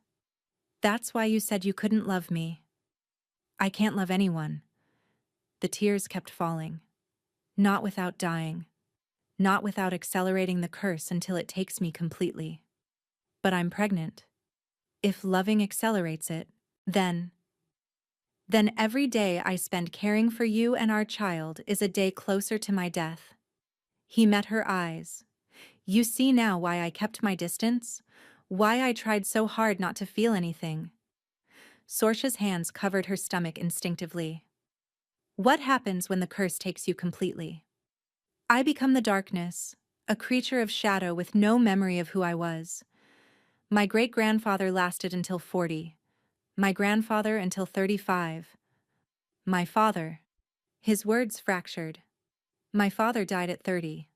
"That's why you said you couldn't love me." "I can't love anyone." The tears kept falling. "Not without dying. Not without accelerating the curse until it takes me completely." "But I'm pregnant. If loving accelerates it, then every day I spend caring for you and our child is a day closer to my death." He met her eyes. "You see now why I kept my distance? Why I tried so hard not to feel anything?" Sorsha's hands covered her stomach instinctively. "What happens when the curse takes you completely?" "I become the darkness, a creature of shadow with no memory of who I was. My great-grandfather lasted until 40. My grandfather until 35. My father. His words fractured. My father died at 30,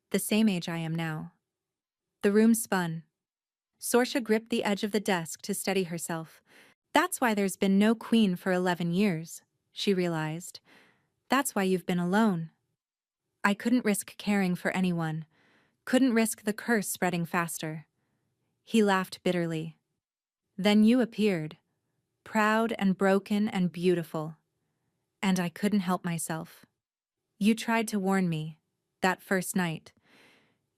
the same age I am now. The room spun. Sorsha gripped the edge of the desk to steady herself. That's why there's been no queen for 11 years, she realized. That's why you've been alone. I couldn't risk caring for anyone. Couldn't risk the curse spreading faster. He laughed bitterly. Then you appeared, proud and broken and beautiful. And I couldn't help myself. You tried to warn me, that first night.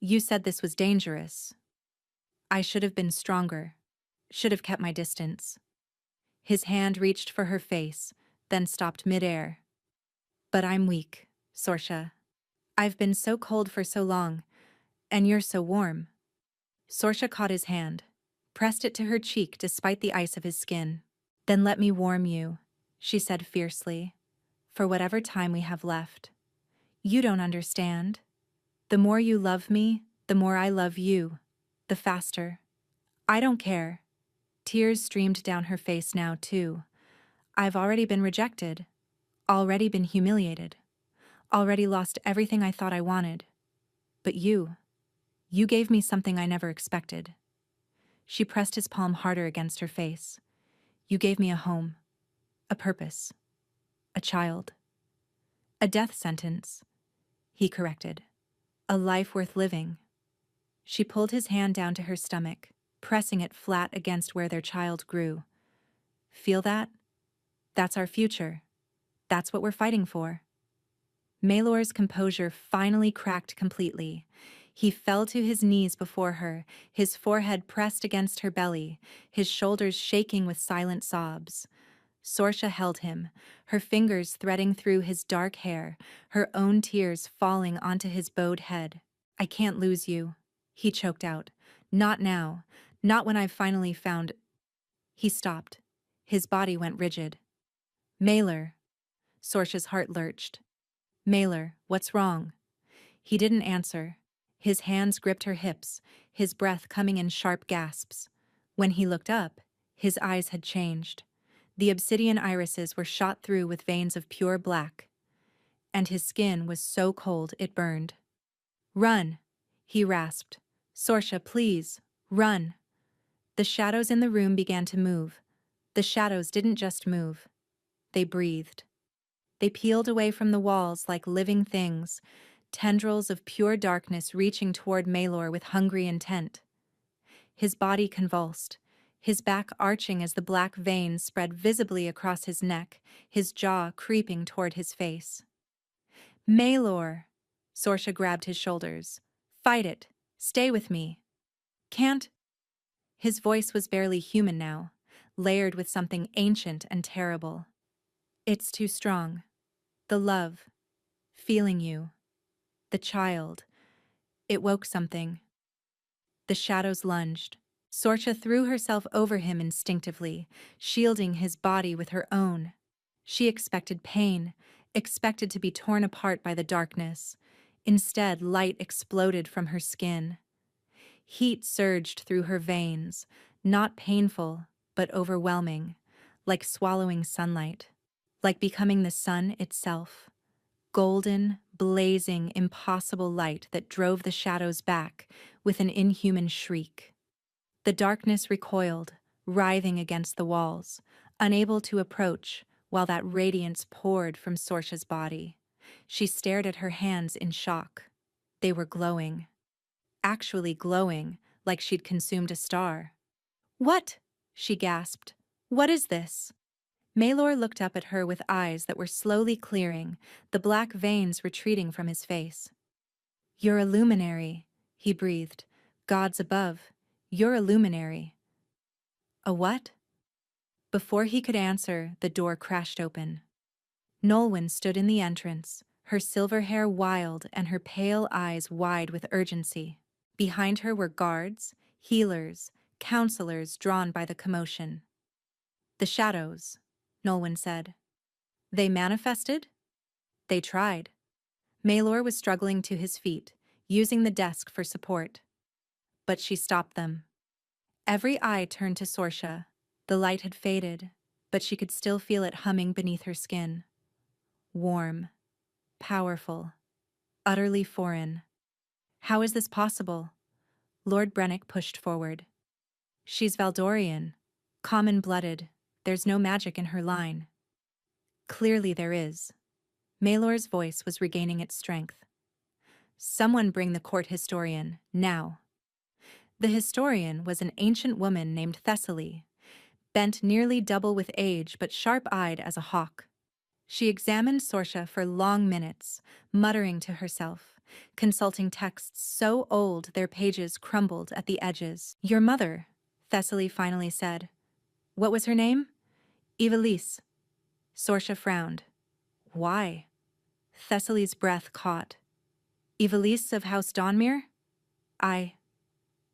You said this was dangerous. I should have been stronger. Should have kept my distance. His hand reached for her face, then stopped midair. But I'm weak, Sorsha. I've been so cold for so long, and you're so warm. Sorsha caught his hand, pressed it to her cheek despite the ice of his skin. Then let me warm you, she said fiercely, for whatever time we have left. You don't understand. The more you love me, the more I love you, the faster. I don't care. Tears streamed down her face now, too. I've already been rejected, already been humiliated, already lost everything I thought I wanted. But you gave me something I never expected. She pressed his palm harder against her face. You gave me a home, a purpose, a child. A death sentence, he corrected. A life worth living. She pulled his hand down to her stomach, pressing it flat against where their child grew. Feel that? That's our future. That's what we're fighting for. Maelor's composure finally cracked completely. He fell to his knees before her, his forehead pressed against her belly, his shoulders shaking with silent sobs. Sorsha held him, her fingers threading through his dark hair, her own tears falling onto his bowed head. I can't lose you, he choked out. Not now. Not when I've finally found... He stopped. His body went rigid. Maelor. Sorsha's heart lurched. Maelor, what's wrong? He didn't answer. His hands gripped her hips, his breath coming in sharp gasps. When he looked up, his eyes had changed. The obsidian irises were shot through with veins of pure black. And his skin was so cold it burned. Run, he rasped. Sorsha, please, run. The shadows in the room began to move. The shadows didn't just move. They breathed. They peeled away from the walls like living things, tendrils of pure darkness reaching toward Maelor with hungry intent. His body convulsed, his back arching as the black veins spread visibly across his neck, his jaw creeping toward his face. Maelor! Sorsha grabbed his shoulders. Fight it. Stay with me. Can't. His voice was barely human now, layered with something ancient and terrible. It's too strong. The love. Feeling you. The child. It woke something. The shadows lunged. Sorsha threw herself over him instinctively, shielding his body with her own. She expected pain, expected to be torn apart by the darkness. Instead, light exploded from her skin. Heat surged through her veins, not painful, but overwhelming, like swallowing sunlight, like becoming the sun itself. Golden, blazing, impossible light that drove the shadows back with an inhuman shriek. The darkness recoiled, writhing against the walls, unable to approach, while that radiance poured from Sorsha's body. She stared at her hands in shock. They were glowing. Actually glowing, like she'd consumed a star. What? She gasped. What is this? Maelor looked up at her with eyes that were slowly clearing, the black veins retreating from his face. You're a luminary, he breathed. Gods above, you're a luminary. A what? Before he could answer, the door crashed open. Nolwenn stood in the entrance, her silver hair wild and her pale eyes wide with urgency. Behind her were guards, healers, counselors drawn by the commotion. The shadows, Nolwenn said. They manifested? They tried. Maelor was struggling to his feet, using the desk for support. But she stopped them. Every eye turned to Sorsha. The light had faded, but she could still feel it humming beneath her skin. warm, powerful, utterly foreign. How is this possible? Lord Brennick pushed forward. She's Valdorian, common-blooded. There's no magic in her line. Clearly there is. Maelor's voice was regaining its strength. Someone bring the court historian, now. The historian was an ancient woman named Thessaly, bent nearly double with age but sharp-eyed as a hawk. She examined Sorsha for long minutes, muttering to herself, consulting texts so old their pages crumbled at the edges. Your mother, Thessaly finally said. What was her name? Evelise. Sorsha frowned. Why? Thessaly's breath caught. Evelise of House Dawnmere? I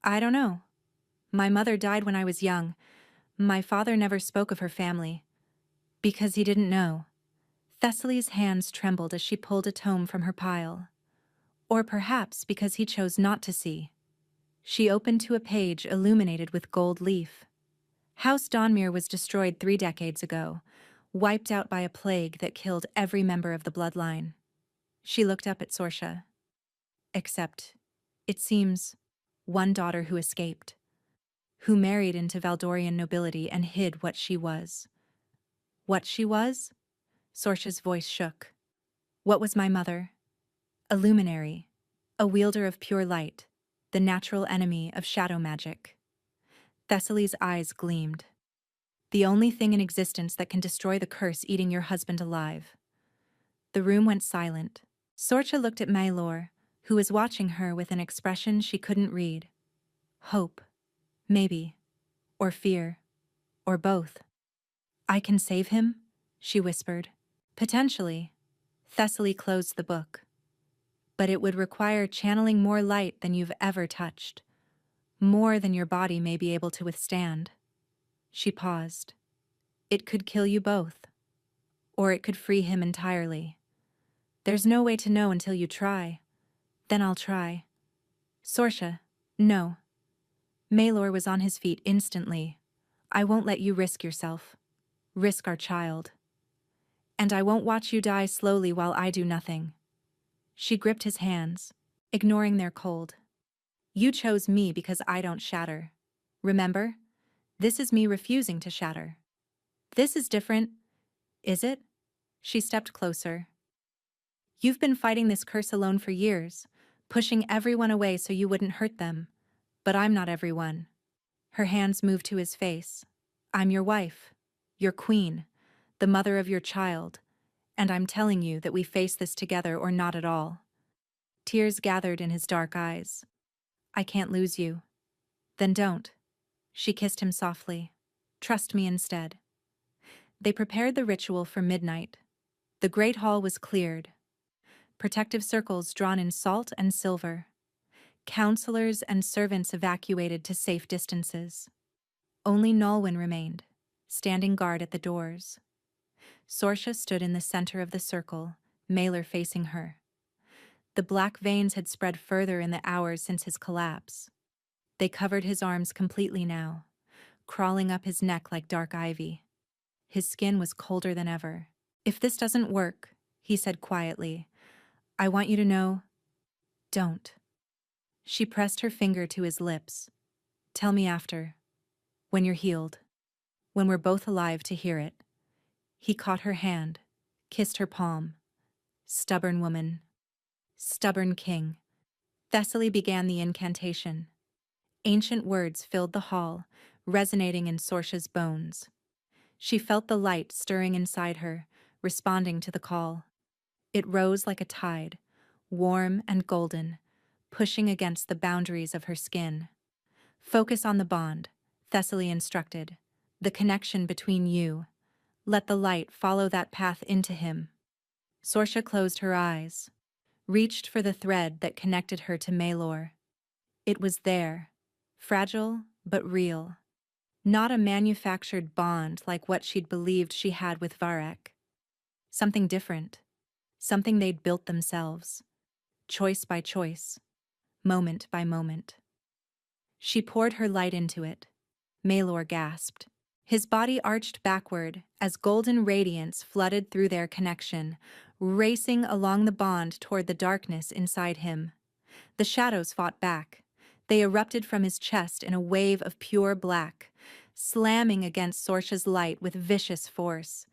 don't know. My mother died when I was young. My father never spoke of her family. Because he didn't know. Thessaly's hands trembled as she pulled a tome from her pile. Or perhaps because he chose not to see. She opened to a page illuminated with gold leaf. House Dawnmere was destroyed 3 decades ago, wiped out by a plague that killed every member of the bloodline. She looked up at Sorsha. Except, it seems, one daughter who escaped, who married into Valdorian nobility and hid what she was. What she was? Sorsha's voice shook. What was my mother? A luminary, a wielder of pure light, the natural enemy of shadow magic. Thessaly's eyes gleamed. The only thing in existence that can destroy the curse eating your husband alive. The room went silent. Sorsha looked at Maelor, who was watching her with an expression she couldn't read. Hope, maybe, or fear, or both. I can save him? She whispered. Potentially. Thessaly closed the book. But it would require channeling more light than you've ever touched. More than your body may be able to withstand. She paused. It could kill you both. Or it could free him entirely. There's no way to know until you try. Then I'll try. Sorsha, no. Maelor was on his feet instantly. I won't let you risk yourself. Risk our child. And I won't watch you die slowly while I do nothing. She gripped his hands, ignoring their cold. You chose me because I don't shatter. Remember? This is me refusing to shatter. This is different, is it? She stepped closer. You've been fighting this curse alone for years, pushing everyone away so you wouldn't hurt them. But I'm not everyone. Her hands moved to his face. I'm your wife, your queen, the mother of your child, and I'm telling you that we face this together or not at all. Tears gathered in his dark eyes. I can't lose you. Then don't. She kissed him softly. Trust me instead. They prepared the ritual for midnight. The great hall was cleared. Protective circles drawn in salt and silver. Counselors and servants evacuated to safe distances. Only Nolwenn remained, standing guard at the doors. Sorsha stood in the center of the circle, Maelor facing her. The black veins had spread further in the hours since his collapse. They covered his arms completely now, crawling up his neck like dark ivy. His skin was colder than ever. If this doesn't work, he said quietly, I want you to know, don't. She pressed her finger to his lips. Tell me after, when you're healed, when we're both alive to hear it. He caught her hand, kissed her palm. Stubborn woman. Stubborn king. Thessaly began the incantation. Ancient words filled the hall, resonating in Sorsha's bones. She felt the light stirring inside her, responding to the call. It rose like a tide, warm and golden, pushing against the boundaries of her skin. Focus on the bond, Thessaly instructed. The connection between you. Let the light follow that path into him. Sorsha closed her eyes, reached for the thread that connected her to Maelor. It was there, fragile but real. Not a manufactured bond like what she'd believed she had with Varek. Something different. Something they'd built themselves. Choice by choice. Moment by moment. She poured her light into it. Maelor gasped. His body arched backward as golden radiance flooded through their connection, racing along the bond toward the darkness inside him. The shadows fought back. They erupted from his chest in a wave of pure black, slamming against Sorsha's light with vicious force.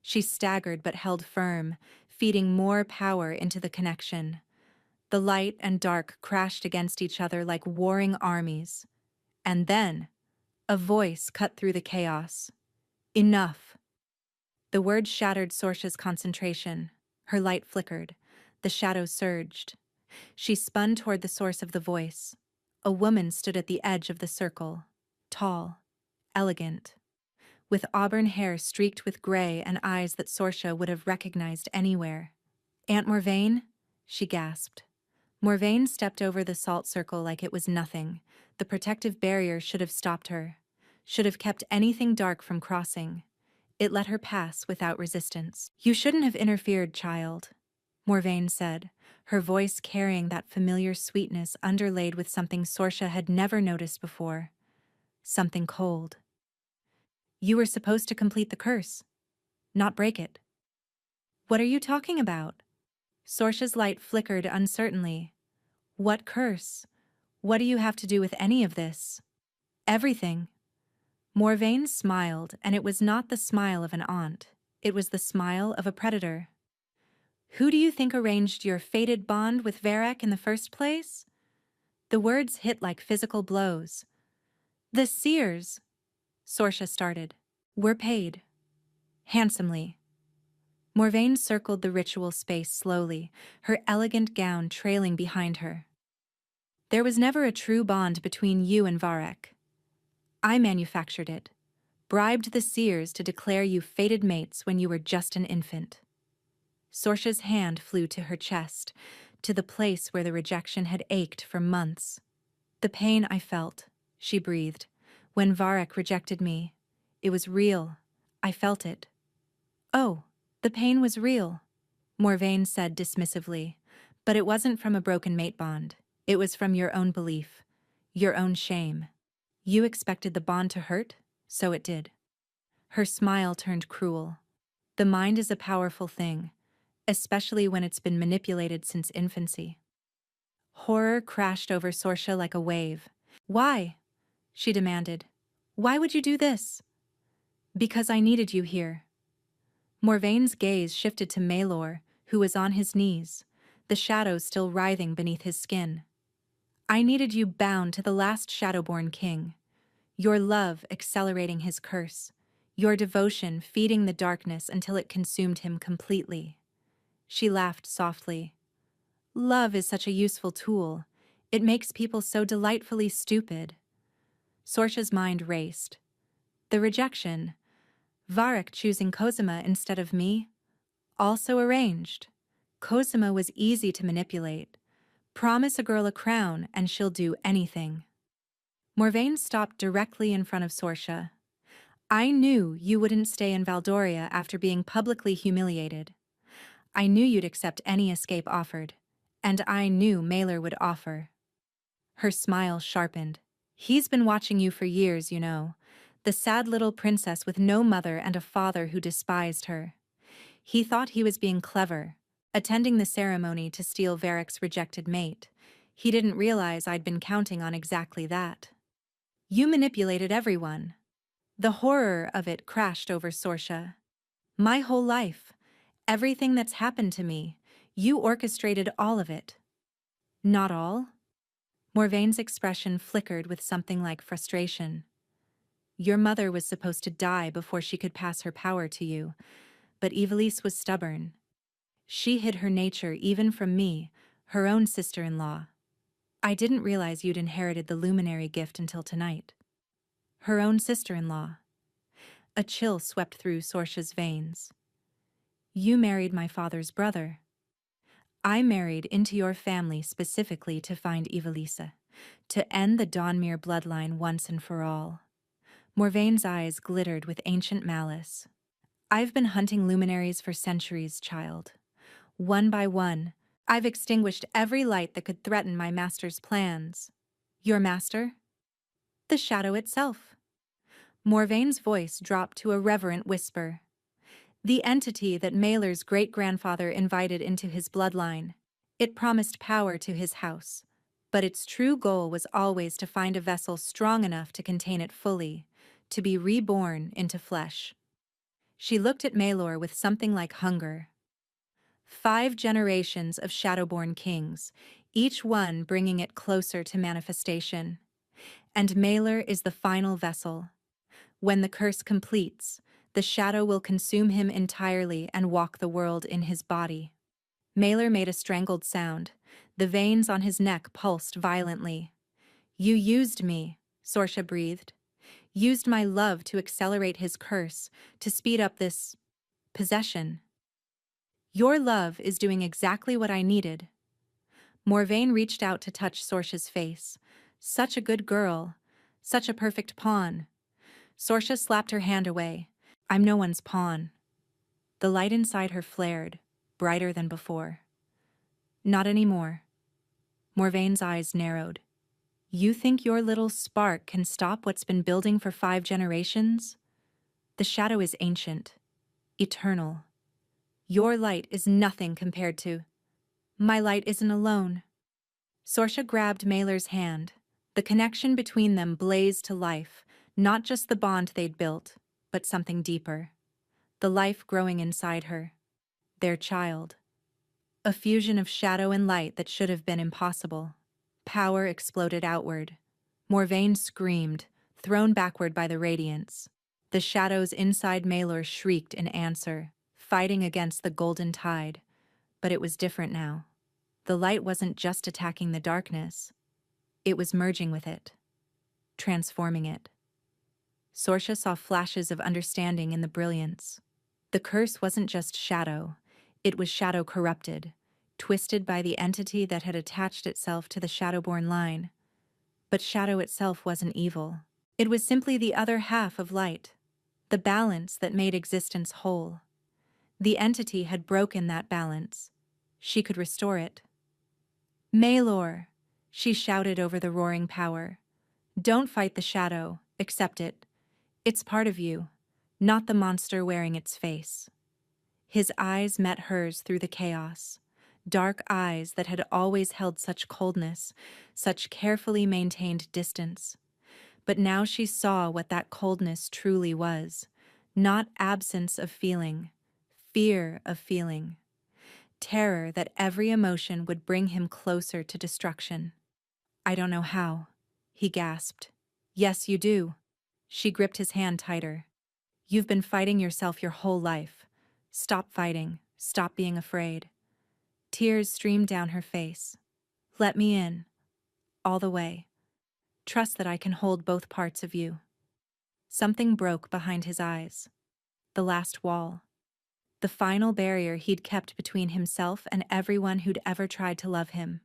She staggered but held firm, feeding more power into the connection. The light and dark crashed against each other like warring armies. And then, a voice cut through the chaos. Enough. The word shattered Sorsha's concentration. Her light flickered. The shadows surged. She spun toward the source of the voice. A woman stood at the edge of the circle. Tall. Elegant. With auburn hair streaked with gray and eyes that Sorsha would have recognized anywhere. "Aunt Morvain?" she gasped. Morvain stepped over the salt circle like it was nothing. The protective barrier should have stopped her. Should have kept anything dark from crossing. It let her pass without resistance. "You shouldn't have interfered, child," Morvain said, her voice carrying that familiar sweetness underlaid with something Sorsha had never noticed before. Something cold. "You were supposed to complete the curse, not break it." "What are you talking about?" Sorsha's light flickered uncertainly. "What curse? What do you have to do with any of this?" "Everything." Morvain smiled, and it was not the smile of an aunt. It was the smile of a predator. "Who do you think arranged your fated bond with Varek in the first place?" The words hit like physical blows. "The seers," Sorsha started. "Were paid. Handsomely." Morvain circled the ritual space slowly, her elegant gown trailing behind her. "There was never a true bond between you and Varek. I manufactured it, bribed the seers to declare you fated mates when you were just an infant." Sorsha's hand flew to her chest, to the place where the rejection had ached for months. "The pain I felt," she breathed, "when Varek rejected me. It was real. I felt it." "Oh, the pain was real," Morvain said dismissively, "but it wasn't from a broken mate bond. It was from your own belief, your own shame. You expected the bond to hurt, so it did." Her smile turned cruel. The mind is a powerful thing, especially when it's been manipulated since infancy. Horror crashed over Sorsha like a wave. "Why?" she demanded. "Why would you do this?" "Because I needed you here." Morvain's gaze shifted to Maelor, who was on his knees, the shadows still writhing beneath his skin. "I needed you bound to the last Shadowborn king. Your love accelerating his curse. Your devotion feeding the darkness until it consumed him completely." She laughed softly. "Love is such a useful tool. It makes people so delightfully stupid." Sorsha's mind raced. The rejection. Varek choosing Cosima instead of me. Also arranged. Cosima was easy to manipulate. Promise a girl a crown and she'll do anything. Morvain stopped directly in front of Sorsha. "I knew you wouldn't stay in Valdoria after being publicly humiliated. I knew you'd accept any escape offered. And I knew Maelor would offer." Her smile sharpened. "He's been watching you for years, you know. The sad little princess with no mother and a father who despised her. He thought he was being clever, attending the ceremony to steal Varek's rejected mate. He didn't realize I'd been counting on exactly that." "You manipulated everyone." The horror of it crashed over Sorsha. "My whole life. Everything that's happened to me. You orchestrated all of it." "Not all?" Morvain's expression flickered with something like frustration. "Your mother was supposed to die before she could pass her power to you, but Ivelisse was stubborn. She hid her nature even from me, her own sister-in-law. I didn't realize you'd inherited the luminary gift until tonight." Her own sister-in-law. A chill swept through Sorsha's veins. "You married my father's brother." "I married into your family specifically to find Ivelisse, to end the Dawnmere bloodline once and for all." Morvain's eyes glittered with ancient malice. "I've been hunting luminaries for centuries, child. One by one, I've extinguished every light that could threaten my master's plans." "Your master?" "The shadow itself." Morvain's voice dropped to a reverent whisper. The entity that Maylor's great-grandfather invited into his bloodline. It promised power to his house, but its true goal was always to find a vessel strong enough to contain it fully, to be reborn into flesh. She looked at Maylor with something like hunger. 5 generations of Shadowborn kings, each one bringing it closer to manifestation. And Maylor is the final vessel. When the curse completes, the shadow will consume him entirely and walk the world in his body. Maylor made a strangled sound. The veins on his neck pulsed violently. You used me, Sorsha breathed. Used my love to accelerate his curse, to speed up this possession. Your love is doing exactly what I needed. Morvain reached out to touch Sorsha's face. Such a good girl. Such a perfect pawn. Sorsha slapped her hand away. I'm no one's pawn. The light inside her flared, brighter than before. Not anymore. Morvain's eyes narrowed. You think your little spark can stop what's been building for 5 generations? The shadow is ancient, eternal. Your light is nothing compared to... My light isn't alone. Sorsha grabbed Maylor's hand. The connection between them blazed to life, not just the bond they'd built, but something deeper. The life growing inside her. Their child. A fusion of shadow and light that should have been impossible. Power exploded outward. Morvain screamed, thrown backward by the radiance. The shadows inside Maylor shrieked in answer, fighting against the golden tide. But it was different now. The light wasn't just attacking the darkness. It was merging with it, transforming it. Sorsha saw flashes of understanding in the brilliance. The curse wasn't just shadow. It was shadow corrupted, twisted by the entity that had attached itself to the Shadowborn line. But shadow itself wasn't evil. It was simply the other half of light, the balance that made existence whole. The entity had broken that balance. She could restore it. Maylor, she shouted over the roaring power. Don't fight the shadow, accept it. It's part of you, not the monster wearing its face. His eyes met hers through the chaos. Dark eyes that had always held such coldness, such carefully maintained distance. But now she saw what that coldness truly was. Not absence of feeling, fear of feeling. Terror that every emotion would bring him closer to destruction. I don't know how, he gasped. Yes, you do. She gripped his hand tighter. You've been fighting yourself your whole life. Stop fighting. Stop being afraid. Tears streamed down her face. Let me in. All the way. Trust that I can hold both parts of you. Something broke behind his eyes. The last wall. The final barrier he'd kept between himself and everyone who'd ever tried to love him.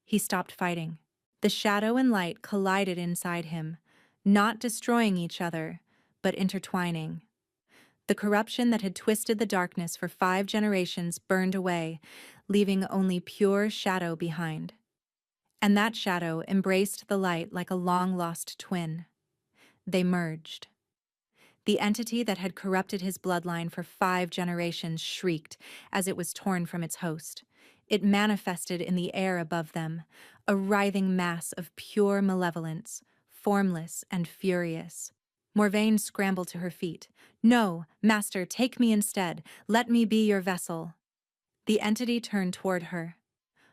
He stopped fighting. The shadow and light collided inside him, not destroying each other, but intertwining. The corruption that had twisted the darkness for 5 generations burned away, leaving only pure shadow behind. And that shadow embraced the light like a long-lost twin. They merged. The entity that had corrupted his bloodline for 5 generations shrieked as it was torn from its host. It manifested in the air above them, a writhing mass of pure malevolence, formless and furious. Morvain scrambled to her feet. No, Master, take me instead. Let me be your vessel. The entity turned toward her.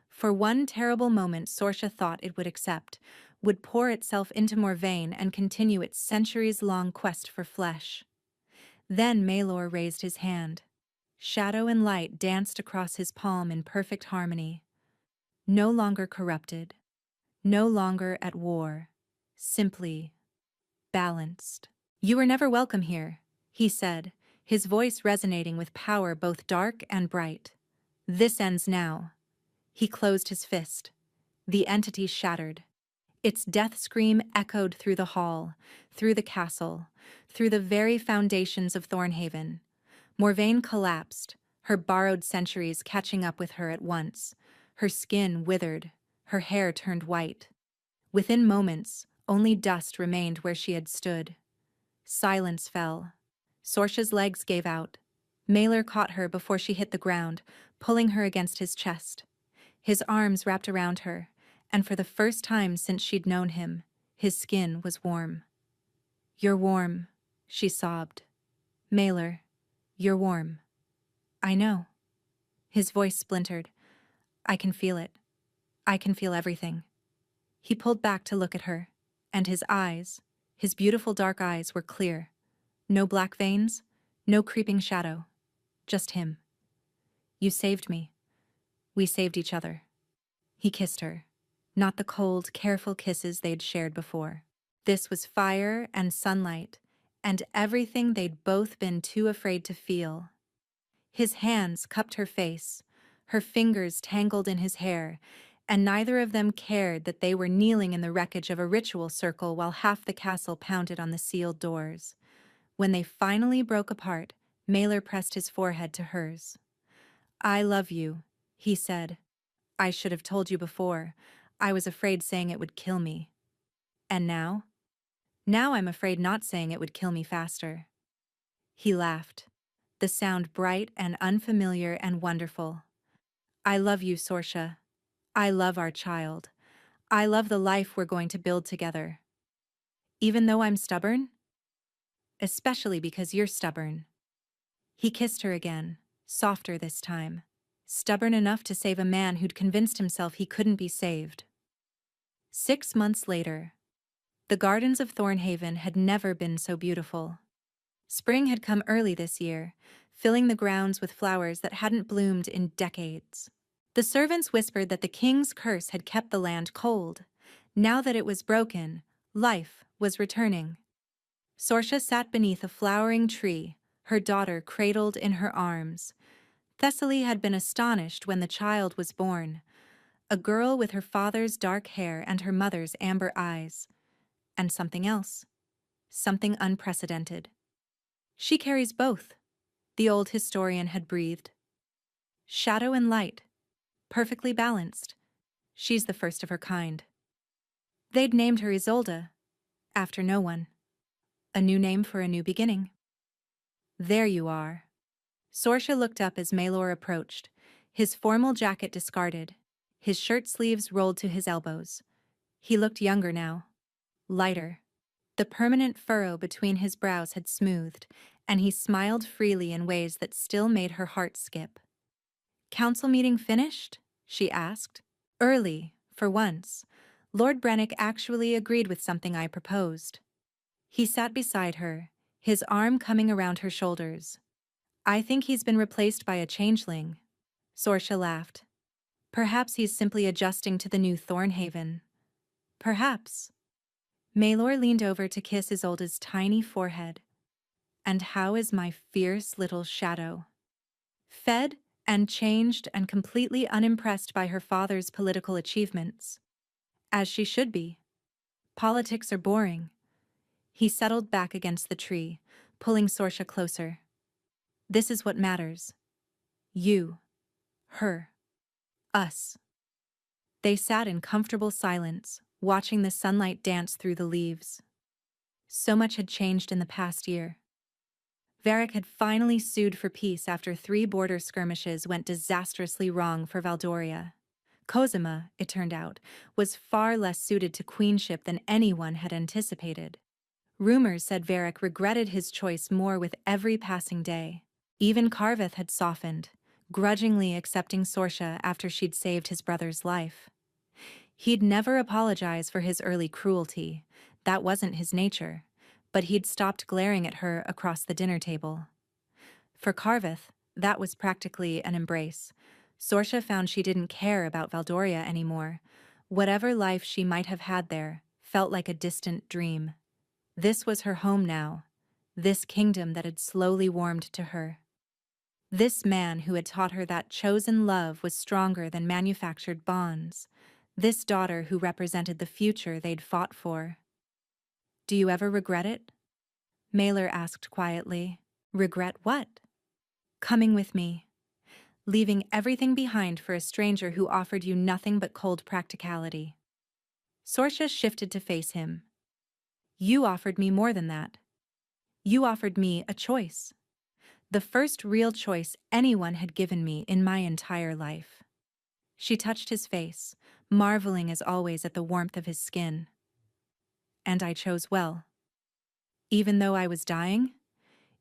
For one terrible moment Sorsha thought it would accept, would pour itself into Morvain and continue its centuries-long quest for flesh. Then Maylor raised his hand. Shadow and light danced across his palm in perfect harmony. No longer corrupted. No longer at war. Simply balanced. You were never welcome here, he said, his voice resonating with power both dark and bright. This ends now. He closed his fist. The entity shattered. Its death scream echoed through the hall, through the castle, through the very foundations of Thornhaven. Morvain collapsed, her borrowed centuries catching up with her at once. Her skin withered, her hair turned white. Within moments, only dust remained where she had stood. Silence fell. Sorsha's legs gave out. Mailer caught her before she hit the ground, pulling her against his chest. His arms wrapped around her, and for the first time since she'd known him, his skin was warm. "You're warm," she sobbed. "Mailer, you're warm." "I know." His voice splintered. "I can feel it. I can feel everything." He pulled back to look at her, and his beautiful dark eyes were clear. No black veins, no creeping shadow. Just him. "You saved me. We saved each other." He kissed her. Not the cold, careful kisses they'd shared before. This was fire and sunlight, and everything they'd both been too afraid to feel. His hands cupped her face, her fingers tangled in his hair, and neither of them cared that they were kneeling in the wreckage of a ritual circle while half the castle pounded on the sealed doors. When they finally broke apart, Mailer pressed his forehead to hers. "I love you," he said. "I should have told you before. I was afraid saying it would kill me." "And now?" "Now I'm afraid not saying it would kill me faster." He laughed, the sound bright and unfamiliar and wonderful. "I love you, Sorsha. I love our child. I love the life we're going to build together. Even though I'm stubborn?" "Especially because you're stubborn." He kissed her again, softer this time. Stubborn enough to save a man who'd convinced himself he couldn't be saved. 6 months later, the gardens of Thornhaven had never been so beautiful. Spring had come early this year, filling the grounds with flowers that hadn't bloomed in decades. The servants whispered that the king's curse had kept the land cold. Now that it was broken, life was returning. Sorsha sat beneath a flowering tree, her daughter cradled in her arms. Thessaly had been astonished when the child was born, a girl with her father's dark hair and her mother's amber eyes. And something else, something unprecedented. "She carries both," the old historian had breathed. "Shadow and light, perfectly balanced. She's the first of her kind." They'd named her Isolde, after no one. A new name for a new beginning. "There you are." Sorsha looked up as Maelor approached, his formal jacket discarded, his shirt sleeves rolled to his elbows. He looked younger now, lighter. The permanent furrow between his brows had smoothed, and he smiled freely in ways that still made her heart skip. "Council meeting finished?" she asked. "Early, for once. Lord Brennick actually agreed with something I proposed." He sat beside her, his arm coming around her shoulders. "I think he's been replaced by a changeling." Sorsha laughed. "Perhaps he's simply adjusting to the new Thornhaven." "Perhaps." Maelor leaned over to kiss Isolde's tiny forehead. "And how is my fierce little shadow?" Fed and changed and completely unimpressed by her father's political achievements. As she should be. Politics are boring. He settled back against the tree, pulling Sorsha closer. "This is what matters. You. Her. Us." They sat in comfortable silence, watching the sunlight dance through the leaves. So much had changed in the past year. Varric had finally sued for peace after 3 border skirmishes went disastrously wrong for Valdoria. Cosima, it turned out, was far less suited to queenship than anyone had anticipated. Rumors said Varric regretted his choice more with every passing day. Even Carveth had softened, grudgingly accepting Sorsha after she'd saved his brother's life. He'd never apologize for his early cruelty. That wasn't his nature. But he'd stopped glaring at her across the dinner table. For Carveth, that was practically an embrace. Sorsha found she didn't care about Valdoria anymore. Whatever life she might have had there felt like a distant dream. This was her home now, this kingdom that had slowly warmed to her. This man who had taught her that chosen love was stronger than manufactured bonds. This daughter who represented the future they'd fought for. "Do you ever regret it?" Maelor asked quietly. "Regret what?" "Coming with me. Leaving everything behind for a stranger who offered you nothing but cold practicality." Sorsha shifted to face him. "You offered me more than that. You offered me a choice. The first real choice anyone had given me in my entire life. She touched his face, marveling as always at the warmth of his skin. And I chose well. Even though I was dying,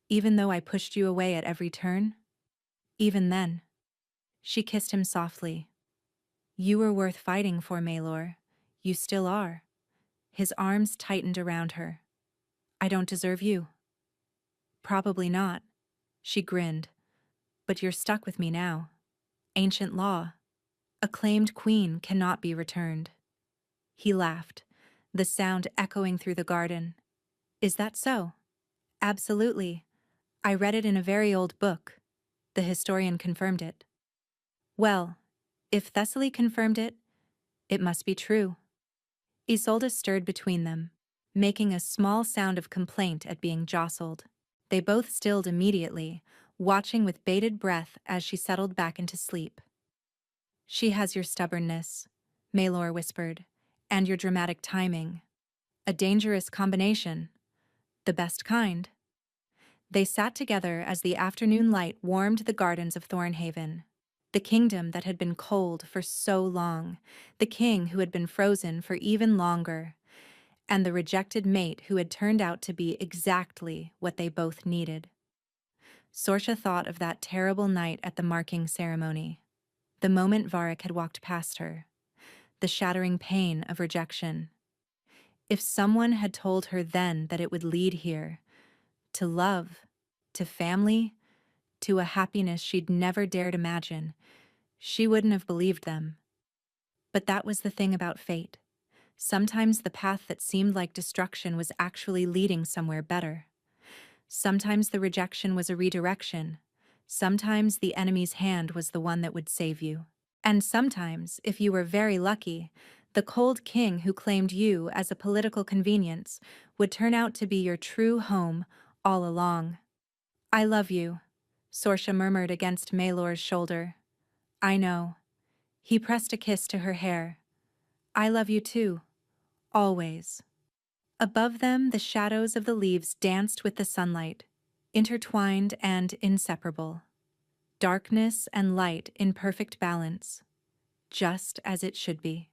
even though I pushed you away at every turn, even then. She kissed him softly. You were worth fighting for, Maylor. You still are. His arms tightened around her. I don't deserve you. Probably not. She grinned. But you're stuck with me now. Ancient law. A claimed queen cannot be returned. He laughed, the sound echoing through the garden. Is that so? Absolutely. I read it in a very old book. The historian confirmed it. Well, if Thessaly confirmed it, it must be true. Isolde stirred between them, making a small sound of complaint at being jostled. They both stilled immediately, watching with bated breath as she settled back into sleep. She has your stubbornness, Maylor whispered, and your dramatic timing. A dangerous combination. The best kind. They sat together as the afternoon light warmed the gardens of Thornhaven. The kingdom that had been cold for so long, the king who had been frozen for even longer, and the rejected mate who had turned out to be exactly what they both needed. Sorsha thought of that terrible night at the marking ceremony, the moment Varric had walked past her, the shattering pain of rejection. If someone had told her then that it would lead here, to love, to family, to a happiness she'd never dared imagine, she wouldn't have believed them. But that was the thing about fate. Sometimes the path that seemed like destruction was actually leading somewhere better. Sometimes the rejection was a redirection. Sometimes the enemy's hand was the one that would save you. And sometimes, if you were very lucky, the cold king who claimed you as a political convenience would turn out to be your true home all along. I love you, Sorsha murmured against Maylor's shoulder. I know. He pressed a kiss to her hair. I love you too. Always. Above them, the shadows of the leaves danced with the sunlight, intertwined and inseparable. Darkness and light in perfect balance, just as it should be.